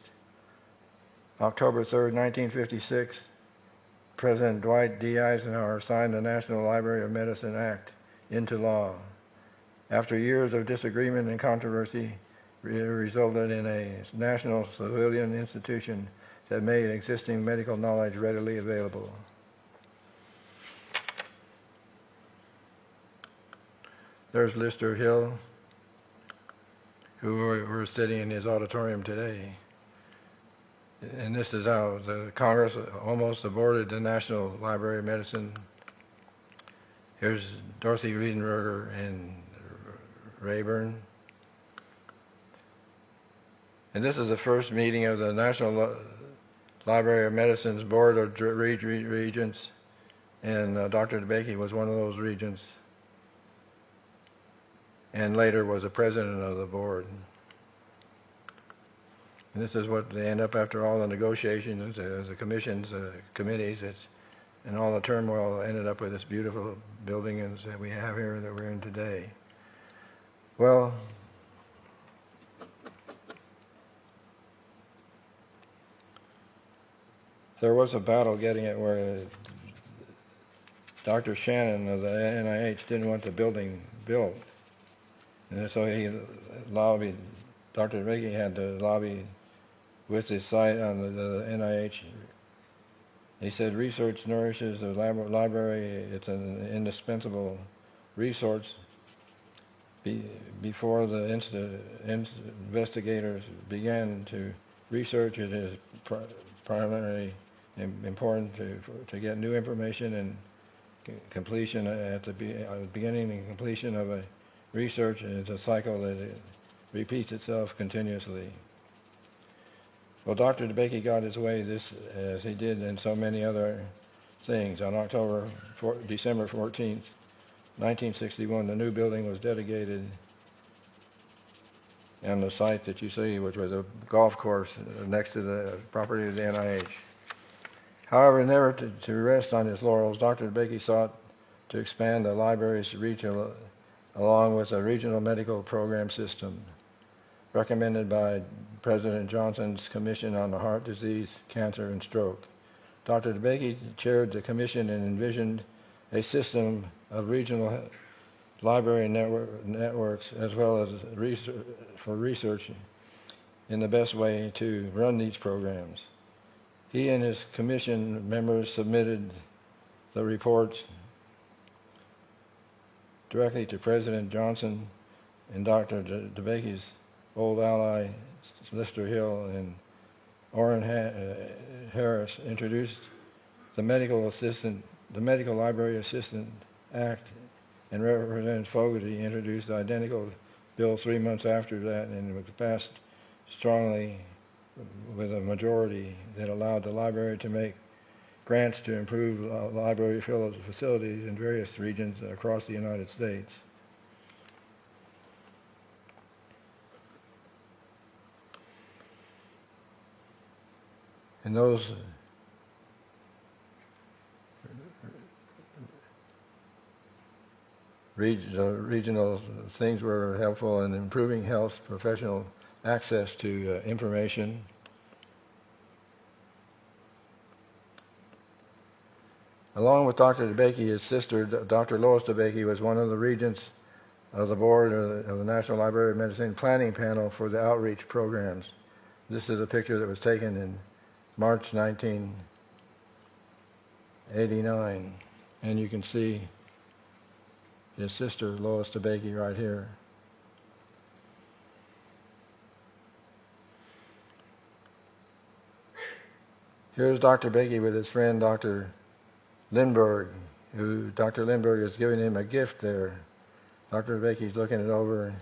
October 3rd, 1956, President Dwight D. Eisenhower signed the National Library of Medicine Act into law. After years of disagreement and controversy, it resulted in a national civilian institution that made existing medical knowledge readily available. There's Lister Hill, who we're sitting in his auditorium today. And this is how the Congress almost aborted the National Library of Medicine. Here's Dorothy Wiedenberger and Rayburn. And this is the first meeting of the National Library of Medicine's Board of Regents, and Dr. DeBakey was one of those regents, and later was the president of the board. And this is what they end up after all the negotiations, the commissions, committees, and all the turmoil ended up with this beautiful building that we have here that we're in today. Well, there was a battle getting it where Dr. Shannon of the NIH didn't want the building built. And so he lobbied, Dr. DeBakey had to lobby with his site on the NIH. He said research nourishes the library. It's an indispensable resource. Before the investigators began to research, it is primarily important to get new information and completion at the beginning and completion of a research is a cycle that it repeats itself continuously. Well, Dr. DeBakey got his way as he did in so many other things. On December 14th, 1961, the new building was dedicated on the site that you see, which was a golf course next to the property of the NIH. However, never to rest on his laurels, Dr. DeBakey sought to expand the library's reach along with a regional medical program system recommended by President Johnson's Commission on the Heart Disease, Cancer, and Stroke. Dr. DeBakey chaired the commission and envisioned a system of regional library networks as well as for research in the best way to run these programs. He and his commission members submitted the reports directly to President Johnson, and Dr. DeBakey's old ally, Lister Hill, and Orrin Harris introduced the Medical Library Assistant Act, and Representative Fogarty introduced the identical bill 3 months after that, and it was passed strongly with a majority that allowed the library to make grants to improve library facilities in various regions across the United States. And those regional things were helpful in improving health professional access to information. Along with Dr. DeBakey, his sister, Dr. Lois DeBakey, was one of the regents of the board of the National Library of Medicine planning panel for the outreach programs. This is a picture that was taken in March 1989, and you can see his sister, Lois DeBakey, right here. Here's Dr. Bakey with his friend Dr. Lindbergh, who Dr. Lindbergh is giving him a gift there. Dr. Bakey's looking it over,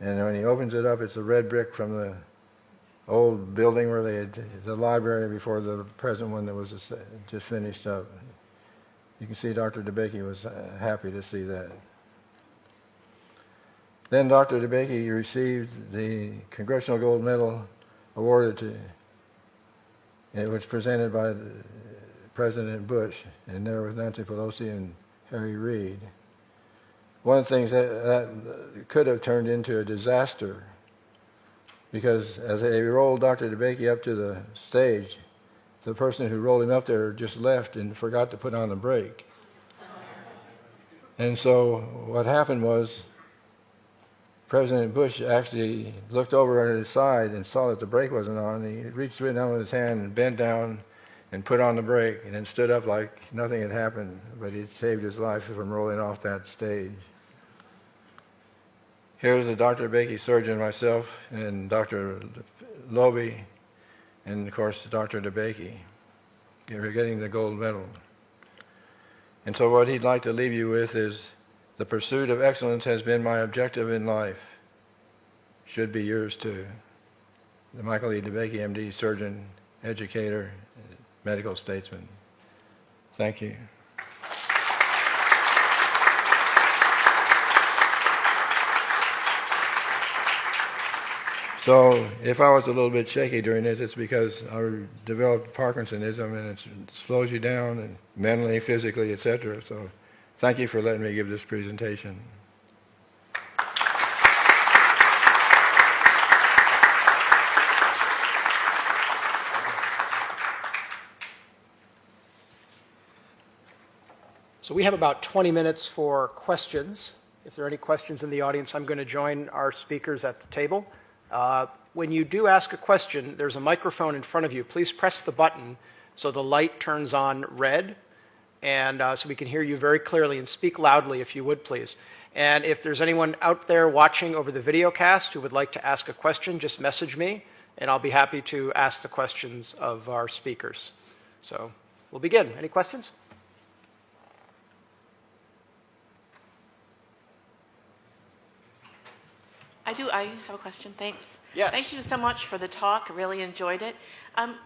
and when he opens it up, it's a red brick from the old building where they had the library before the present one that was just finished up. You can see Dr. DeBakey was happy to see that. Then Dr. DeBakey received the Congressional Gold Medal awarded to. It was presented by President Bush, and there was Nancy Pelosi and Harry Reid. One of the things that could have turned into a disaster, because as they rolled Dr. DeBakey up to the stage, the person who rolled him up there just left and forgot to put on the brake. And so what happened was President Bush actually looked over at his side and saw that the brake wasn't on. He reached down with his hand and bent down and put on the brake and then stood up like nothing had happened, but it saved his life from rolling off that stage. Here's the Dr. Bakey surgeon, myself, and Dr. Loby, and of course Dr. DeBakey. You're getting the gold medal. And so what he'd like to leave you with is, the pursuit of excellence has been my objective in life. Should be yours too. The Michael E. DeBakey, MD, surgeon, educator, medical statesman. Thank you. So if I was a little bit shaky during this, it's because I developed Parkinsonism, and it slows you down and mentally, physically, etc. So thank you for letting me give this presentation. So we have about 20 minutes for questions. If there are any questions in the audience, I'm going to join our speakers at the table. When you do ask a question, there's a microphone in front of you. Please press the button so the light turns on red, and so we can hear you very clearly, and speak loudly if you would, please. And if there's anyone out there watching over the video cast who would like to ask a question, just message me, and I'll be happy to ask the questions of our speakers. So we'll begin. Any questions? I have a question, thanks. Yes. Thank you so much for the talk, I really enjoyed it.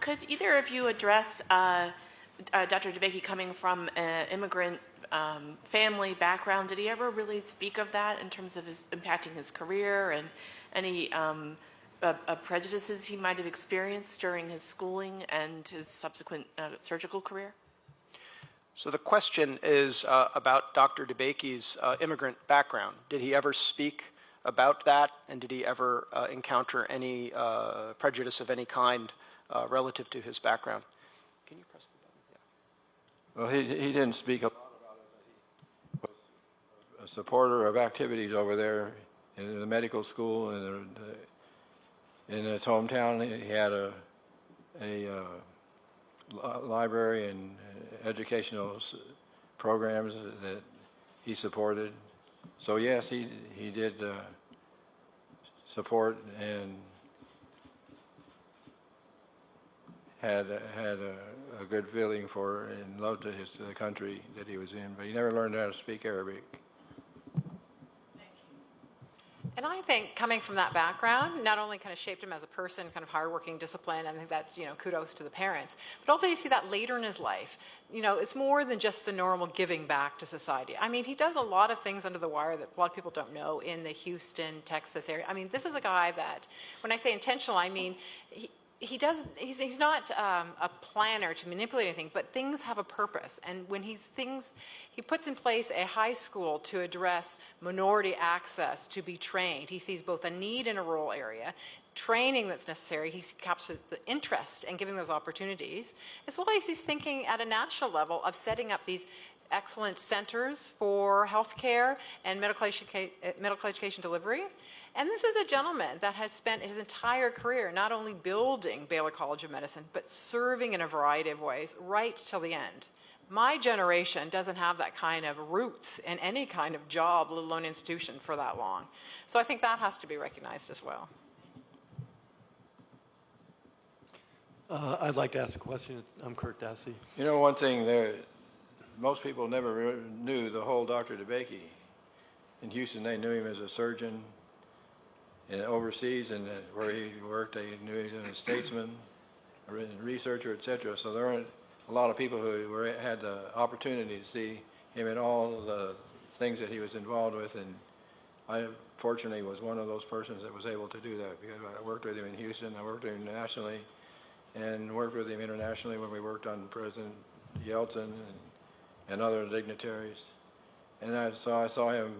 Could either of you address Dr. DeBakey coming from an immigrant family background? Did he ever really speak of that in terms of impacting his career and any prejudices he might have experienced during his schooling and his subsequent surgical career? So the question is about Dr. DeBakey's immigrant background. Did he ever speak about that, and did he ever encounter any prejudice of any kind relative to his background? Can you press the button? Well, he didn't speak a lot about it, but he was a supporter of activities over there in the medical school, and in his hometown he had a library and educational programs that he supported. So yes, he did support and had a good feeling for and loved the country that he was in, but he never learned how to speak Arabic. And I think coming from that background not only kind of shaped him as a person, kind of hardworking, disciplined. I think that's, kudos to the parents. But also you see that later in his life. It's more than just the normal giving back to society. I mean, he does a lot of things under the wire that a lot of people don't know in the Houston, Texas area. I mean, this is a guy that, when I say intentional, I mean, he's not a planner to manipulate anything, but things have a purpose. And when he puts in place a high school to address minority access to be trained. He sees both a need in a rural area, training that's necessary. He captures the interest in giving those opportunities, as well as he's thinking at a national level of setting up these excellent centers for healthcare and medical education delivery. And this is a gentleman that has spent his entire career not only building Baylor College of Medicine, but serving in a variety of ways right till the end. My generation doesn't have that kind of roots in any kind of job, let alone institution, for that long. So I think that has to be recognized as well. I'd like to ask a question. I'm Kurt Dassey. You know, one thing there, most people never knew the whole Dr. DeBakey. In Houston, they knew him as a surgeon. And overseas, and where he worked, they knew he was a statesman, a researcher, etc. So there weren't a lot of people who had the opportunity to see him in all the things that he was involved with. And I fortunately was one of those persons that was able to do that, because I worked with him in Houston, I worked with him nationally, and worked with him internationally when we worked on President Yeltsin and other dignitaries. And so I saw him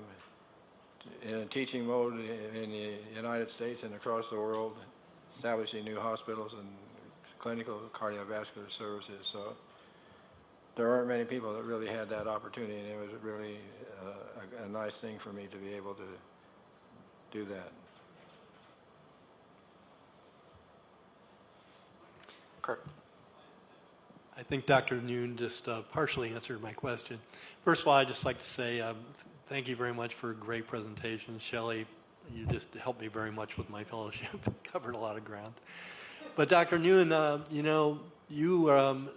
in a teaching mode in the United States and across the world, establishing new hospitals and clinical cardiovascular services. So there aren't many people that really had that opportunity, and it was really a nice thing for me to be able to do that. Kurt. I think Dr. Noon just partially answered my question. First of all, I'd just like to say thank you very much for a great presentation. Shelley, you just helped me very much with my fellowship. Covered a lot of ground. But Dr. Noon, you know, you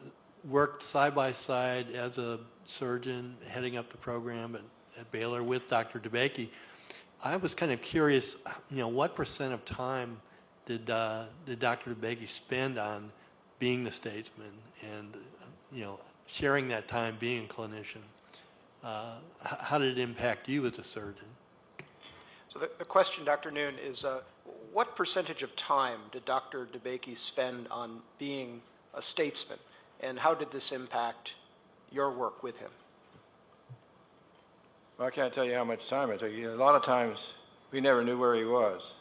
worked side by side as a surgeon heading up the program at Baylor with Dr. DeBakey. I was kind of curious, you know, what % of time did Dr. DeBakey spend on being the statesman and, you know, sharing that time being a clinician? How did it impact you as a surgeon? So the question, Dr. Noon, is what percentage of time did Dr. DeBakey spend on being a statesman, and how did this impact your work with him? Well, I can't tell you how much time it took. A lot of times we never knew where he was.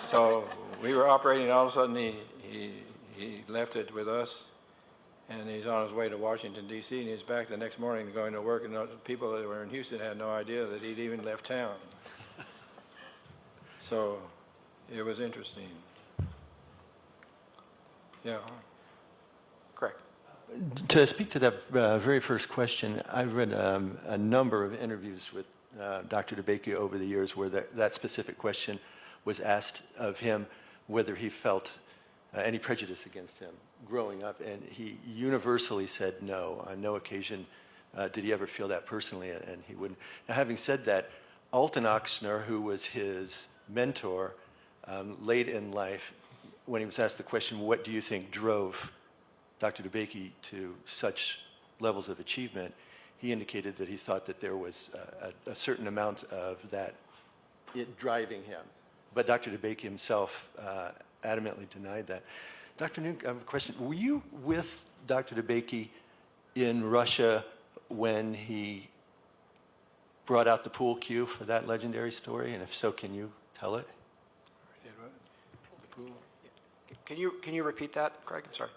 So we were operating, all of a sudden he left it with us, and he's on his way to Washington, D.C., and he's back the next morning going to work, and the people that were in Houston had no idea that he'd even left town. So it was interesting. Yeah. Correct. To speak to that very first question, I've read a number of interviews with Dr. DeBakey over the years where that specific question was asked of him, whether he felt any prejudice against him growing up, and he universally said no. On no occasion did he ever feel that personally, and he wouldn't. Now, having said that, Alton Oxner, who was his mentor late in life, when he was asked the question, what do you think drove Dr. DeBakey to such levels of achievement, he indicated that he thought that there was a certain amount of that driving him. But Dr. DeBakey himself adamantly denied that. Dr. Noon, I have a question. Were you with Dr. DeBakey in Russia when he brought out the pool cue for that legendary story? And if so, can you tell it? The pool. Can you repeat that, Craig? I'm sorry.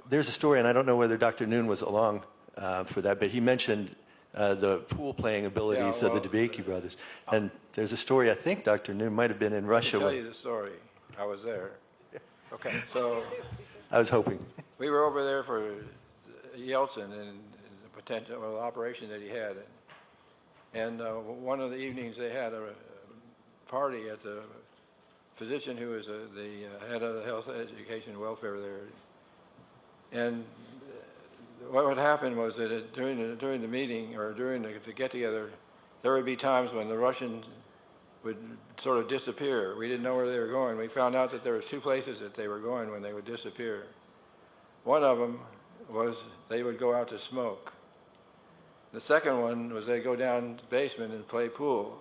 There's a story, and I don't know whether Dr. Noon was along for that, but he mentioned the pool playing abilities of the DeBakey brothers. And there's a story, I think Dr. Noon might have been in Russia. I'll tell you the story. I was there. Okay. So I was hoping. we were over there for Yeltsin and the potential operation that he had. And one of the evenings they had a party at the physician who was the head of the health, education, and welfare there. And what would happen was that during the meeting or during the get-together, there would be times when the Russians would sort of disappear. We didn't know where they were going. We found out that there was two places that they were going when they would disappear. One of them was they would go out to smoke. The second one was they'd go down to the basement and play pool.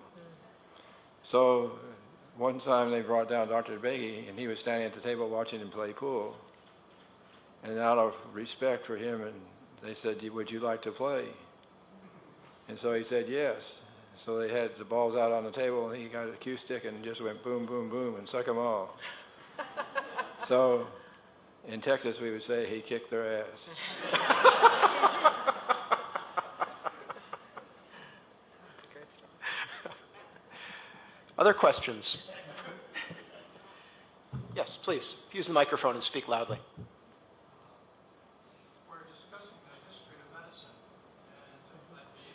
So one time they brought down Dr. DeBakey, and he was standing at the table watching him play pool. And out of respect for him, and they said, would you like to play? And so he said yes. So they had the balls out on the table, and he got a cue stick and just went boom, boom, boom, and suck them all. So in Texas, we would say he kicked their ass. Other questions? Yes, please. Use the microphone and speak loudly. We're discussing the history of medicine, and let me.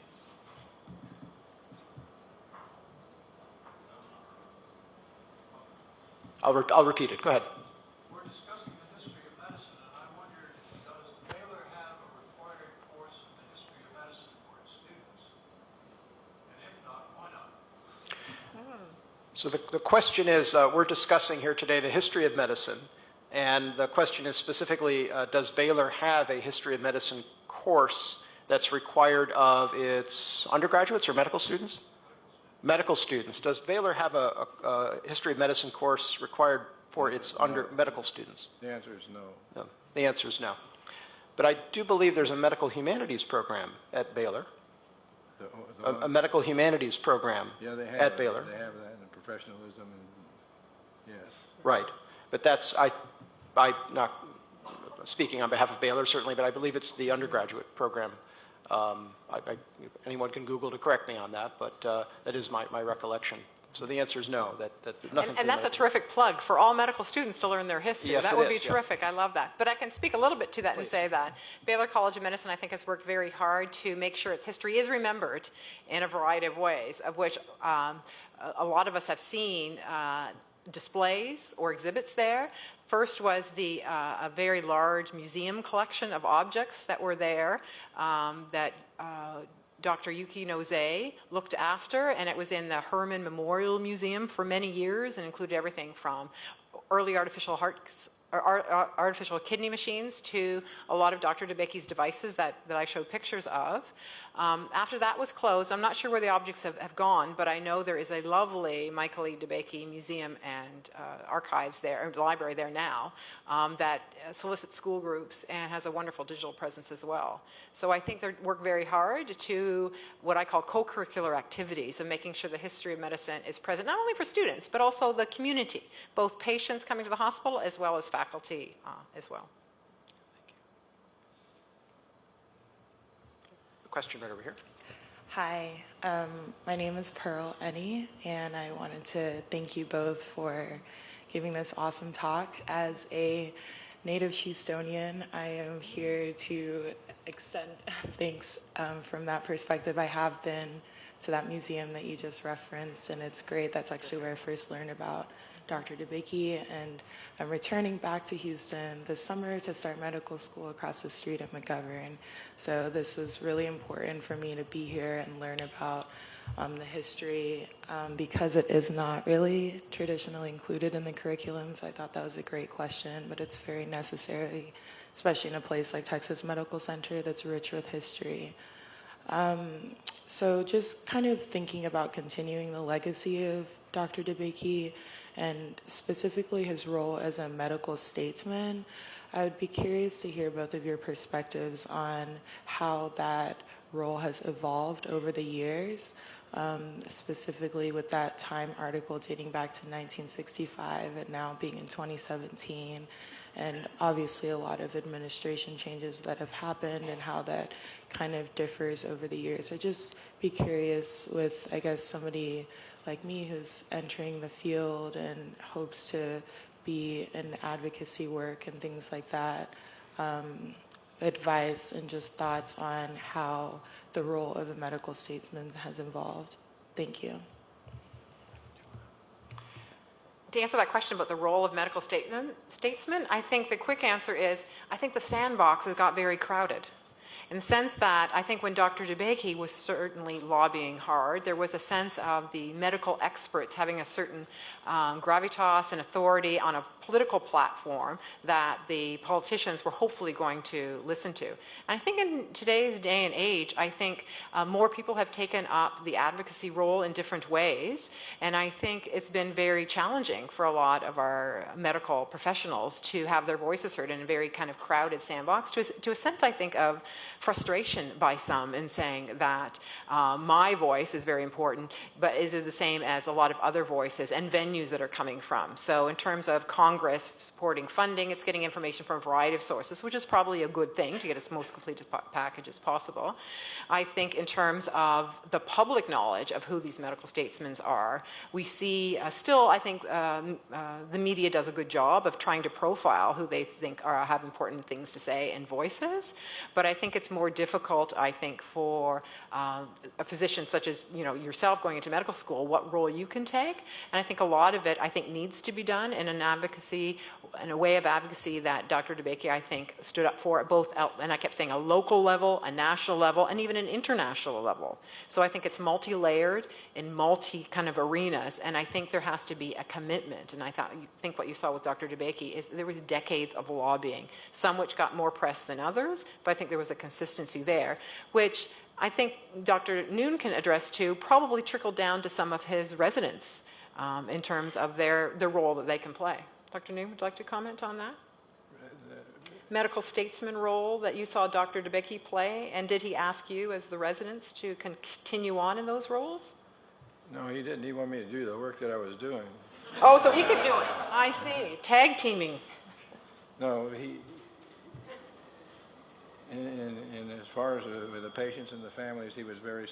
I'll repeat it. Go ahead. We're discussing the history So the question is, we're discussing here today the history of medicine, and the question is specifically, does Baylor have a history of medicine course that's required of its undergraduates or medical students? Medical students. Does Baylor have a history of medicine course required for its medical students? The answer is no. No. The answer is no. But I do believe there's a medical humanities program at Baylor. A medical humanities program at Baylor. They have that in professionalism and yes. Right. But that's, I'm not speaking on behalf of Baylor certainly, but I believe it's the undergraduate program. Anyone can Google to correct me on that, but that is my recollection. So the answer is no, that there's nothing. And that's a terrific plug for all medical students to learn their history. Yes, that it would be is, yeah. terrific. I love that. But I can speak a little bit to that and say that Baylor College of Medicine, I think, has worked very hard to make sure its history is remembered in a variety of ways, of which a lot of us have seen displays or exhibits there. First was a very large museum collection of objects that were there that Dr. Yuki Noze looked after, and it was in the Herman Memorial Museum for many years and included everything from early artificial hearts, artificial kidney machines to a lot of Dr. DeBakey's devices that I showed pictures of. After that was closed, I'm not sure where the objects have gone, but I know there is a lovely Michael E. DeBakey museum and archives there, or library there now, that solicits school groups and has a wonderful digital presence as well. So I think they work very hard to what I call co-curricular activities of making sure the history of medicine is present, not only for students, but also the community, both patients coming to the hospital as well as faculty as well. Question right over here. Hi, my name is Pearl Ennie, and I wanted to thank you both for giving this awesome talk. As a native Houstonian, I am here to extend thanks from that perspective. I have been to that museum that you just referenced, and it's great. That's actually where I first learned about Dr. DeBakey, and I'm returning back to Houston this summer to start medical school across the street at McGovern. So this was really important for me to be here and learn about the history because it is not really traditionally included in the curriculum. So I thought that was a great question, but it's very necessary, especially in a place like Texas Medical Center that's rich with history. So just kind of thinking about continuing the legacy of Dr. DeBakey and specifically his role as a medical statesman, I would be curious to hear both of your perspectives on how that role has evolved over the years, specifically with that Time article dating back to 1965 and now being in 2017, and obviously a lot of administration changes that have happened and how that kind of differs over the years. I'd just be curious with, I guess, somebody like me who's entering the field and hopes to be in advocacy work and things like that, advice and just thoughts on how the role of a medical statesman has evolved. Thank you. To answer that question about the role of medical statesmen, I think the quick answer is, I think the sandbox has got very crowded. In the sense that I think when Dr. DeBakey was certainly lobbying hard, there was a sense of the medical experts having a certain gravitas and authority on a political platform that the politicians were hopefully going to listen to. And I think in today's day and age, I think more people have taken up the advocacy role in different ways. And I think it's been very challenging for a lot of our medical professionals to have their voices heard in a very kind of crowded sandbox, to a sense, I think, of frustration by some in saying that my voice is very important, but is it the same as a lot of other voices and venues that are coming from? So in terms of Congress supporting funding, it's getting information from a variety of sources, which is probably a good thing to get its most complete package as possible. I think in terms of the public knowledge of who these medical statesmen are, we see still, I think the media does a good job of trying to profile who they think have important things to say and voices, but I think it's more difficult, I think, for a physician such as yourself going into medical school, what role you can take. And I think a lot of it, I think, needs to be done in an advocacy a way of advocacy that Dr. DeBakey, I think, stood up for at both, and I kept saying a local level, a national level, and even an international level. So I think it's multi-layered in multi kind of arenas, and I think there has to be a commitment. And I think what you saw with Dr. DeBakey is there was decades of lobbying, some which got more press than others, but I think there was a consistency there, which I think Dr. Noon can address too, probably trickled down to some of his residents in terms of the role that they can play. Dr. Noon, would you like to comment on that? Medical statesman role that you saw Dr. DeBakey play, and did he ask you as the residents to continue on in those roles? No, he didn't. He wanted me to do the work that I was doing. Oh, so he could do it. I see. Tag teaming. No, and as far as with the patients and the families, he was very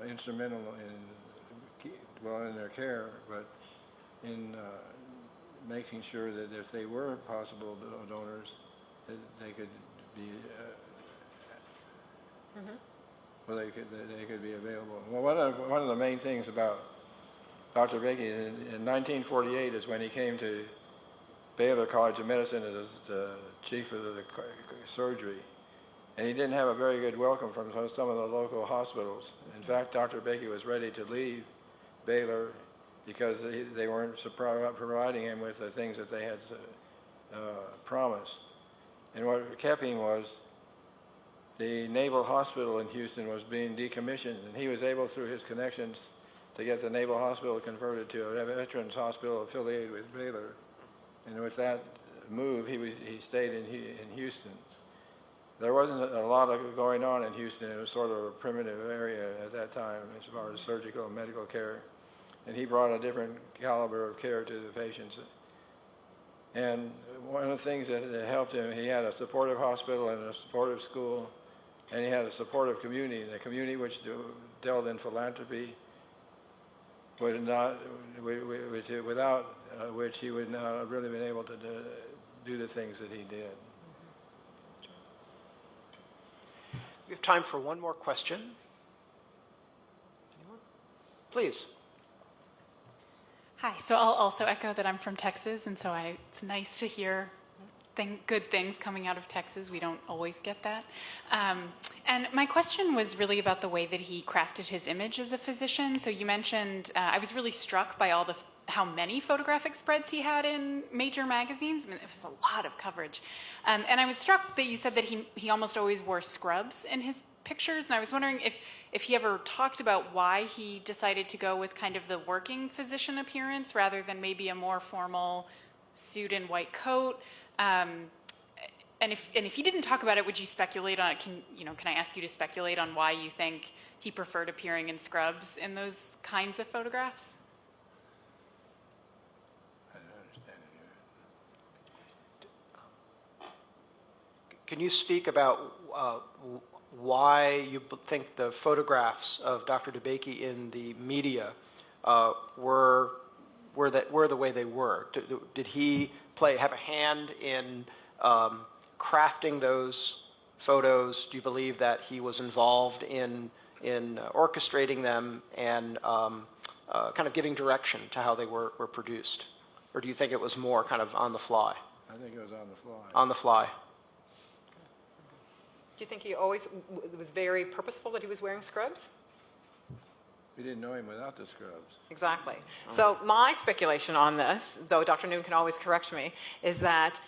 instrumental in their care, but in making sure that if they were possible donors, that they could be they could be available. Well, one of the main things about Dr. DeBakey in 1948 is when he came to Baylor College of Medicine as the chief of the surgery, and he didn't have a very good welcome from some of the local hospitals. In fact, Dr. DeBakey was ready to leave Baylor because they weren't providing him with the things that they had promised. And what kept him was the Naval Hospital in Houston was being decommissioned, and he was able, through his connections, to get the Naval Hospital converted to a Veterans Hospital affiliated with Baylor. And with that move, he stayed in Houston. There wasn't a lot of going on in Houston. It was sort of a primitive area at that time as far as surgical and medical care. And he brought a different caliber of care to the patients. And one of the things that helped him, he had a supportive hospital and a supportive school, and he had a supportive community, and a community which dealt in philanthropy, without which he would not have really been able to do the things that he did. We have time for one more question. Anyone? Please. Hi, so I'll also echo that I'm from Texas, and so it's nice to hear good things coming out of Texas. We don't always get that. And my question was really about the way that he crafted his image as a physician. So you mentioned, I was really struck by how many photographic spreads he had in major magazines. I mean, it was a lot of coverage. And I was struck that you said that he almost always wore scrubs in his pictures, and I was wondering if he ever talked about why he decided to go with kind of the working physician appearance rather than maybe a more formal suit and white coat. And if he didn't talk about it, would you speculate on it? Can I ask you to speculate on why you think he preferred appearing in scrubs in those kinds of photographs? I don't understand it. Can you speak about why you think the photographs of Dr. DeBakey in the media were the way they were? Did he have a hand in crafting those photos? Do you believe that he was involved in orchestrating them and kind of giving direction to how they were produced? Or do you think it was more kind of on the fly? I think it was on the fly. On the fly. Do you think he always was very purposeful that he was wearing scrubs? We didn't know him without the scrubs. Exactly. So my speculation on this, though Dr. Noon can always correct me, is that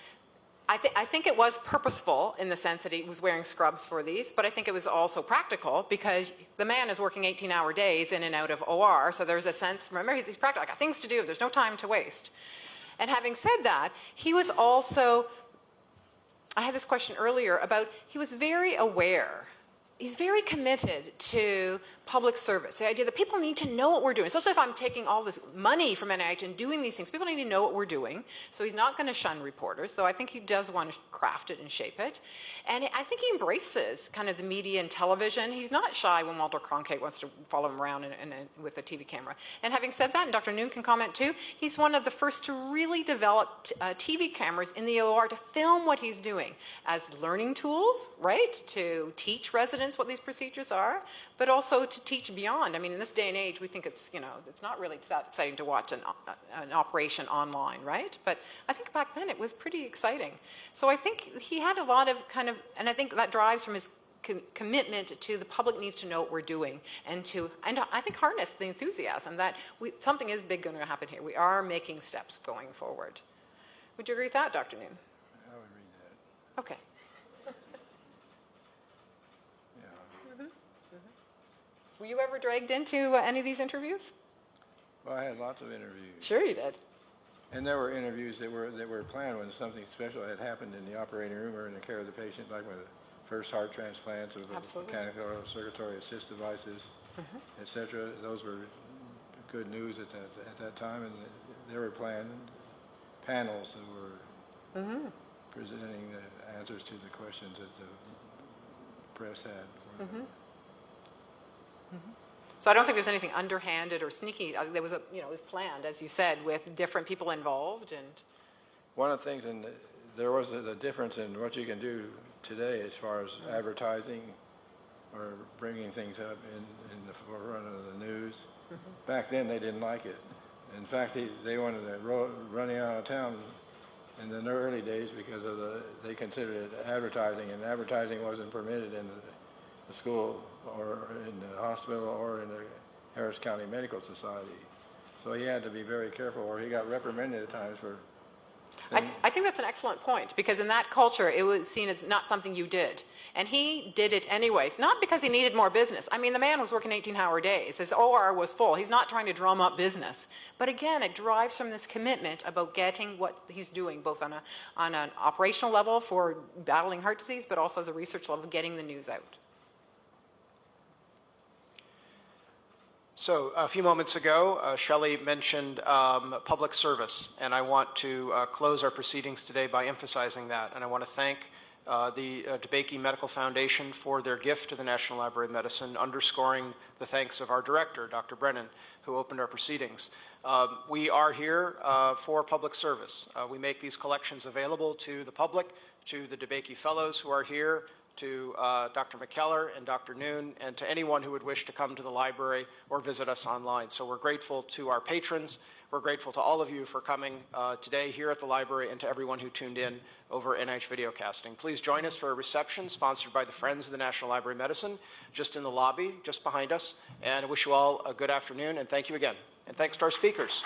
I think it was purposeful in the sense that he was wearing scrubs for these, but I think it was also practical because the man is working 18-hour days in and out of OR, so there's a sense, remember, he's practical. I got things to do. There's no time to waste. And having said that, he was also, I had this question earlier about, he was very aware. He's very committed to public service. The idea that people need to know what we're doing. Especially if I'm taking all this money from NIH and doing these things, people need to know what we're doing. So he's not going to shun reporters, though I think he does want to craft it and shape it. And I think he embraces kind of the media and television. He's not shy when Walter Cronkite wants to follow him around with a TV camera. And having said that, and Dr. Noon can comment too, he's one of the first to really develop TV cameras in the OR to film what he's doing as learning tools, right, to teach residents what these procedures are, but also to to teach beyond. I mean, in this day and age, we think it's, you know, it's not really that exciting to watch an operation online, right? But I think back then it was pretty exciting. So I think he had a lot of kind of, and I think that drives from his commitment to the public needs to know what we're doing, and I think harness the enthusiasm that something is big going to happen here. We are making steps going forward. Would you agree with that, Dr. Noon? I would read that. Okay. Yeah. Were you ever dragged into any of these interviews? Well, I had lots of interviews. Sure you did. And there were interviews that were planned when something special had happened in the operating room or in the care of the patient, like when the first heart transplants or the mechanical or circulatory assist devices, etc. Those were good news at that time, and there were planned panels that were presenting the answers to the questions that the press had. So I don't think there's anything underhanded or sneaky. There was it was planned, as you said, with different people involved. And one of the things, and there was a difference in what you can do today as far as advertising or bringing things up in the forefront of the news. Back then, they didn't like it. In fact, they wanted to running out of town in the early days because of they considered it advertising, and advertising wasn't permitted in the school or in the hospital or in the Harris County Medical Society. So he had to be very careful, or he got reprimanded at times for. I think that's an excellent point, because in that culture, it was seen as not something you did. And he did it anyways, not because he needed more business. I mean, the man was working 18-hour days. His OR was full. He's not trying to drum up business. But again, it drives from this commitment about getting what he's doing, both on an operational level for battling heart disease, but also as a research level, getting the news out. So a few moments ago, Shelley mentioned public service, and I want to close our proceedings today by emphasizing that. And I want to thank the DeBakey Medical Foundation for their gift to the National Library of Medicine, underscoring the thanks of our director, Dr. Brennan, who opened our proceedings. We are here for public service. We make these collections available to the public, to the DeBakey Fellows who are here, to Dr. McKellar and Dr. Noon, and to anyone who would wish to come to the library or visit us online. So we're grateful to our patrons. We're grateful to all of you for coming today here at the library, and to everyone who tuned in over NIH Videocasting. Please join us for a reception sponsored by the Friends of the National Library of Medicine, just in the lobby, just behind us. And I wish you all a good afternoon, and thank you again. And thanks to our speakers.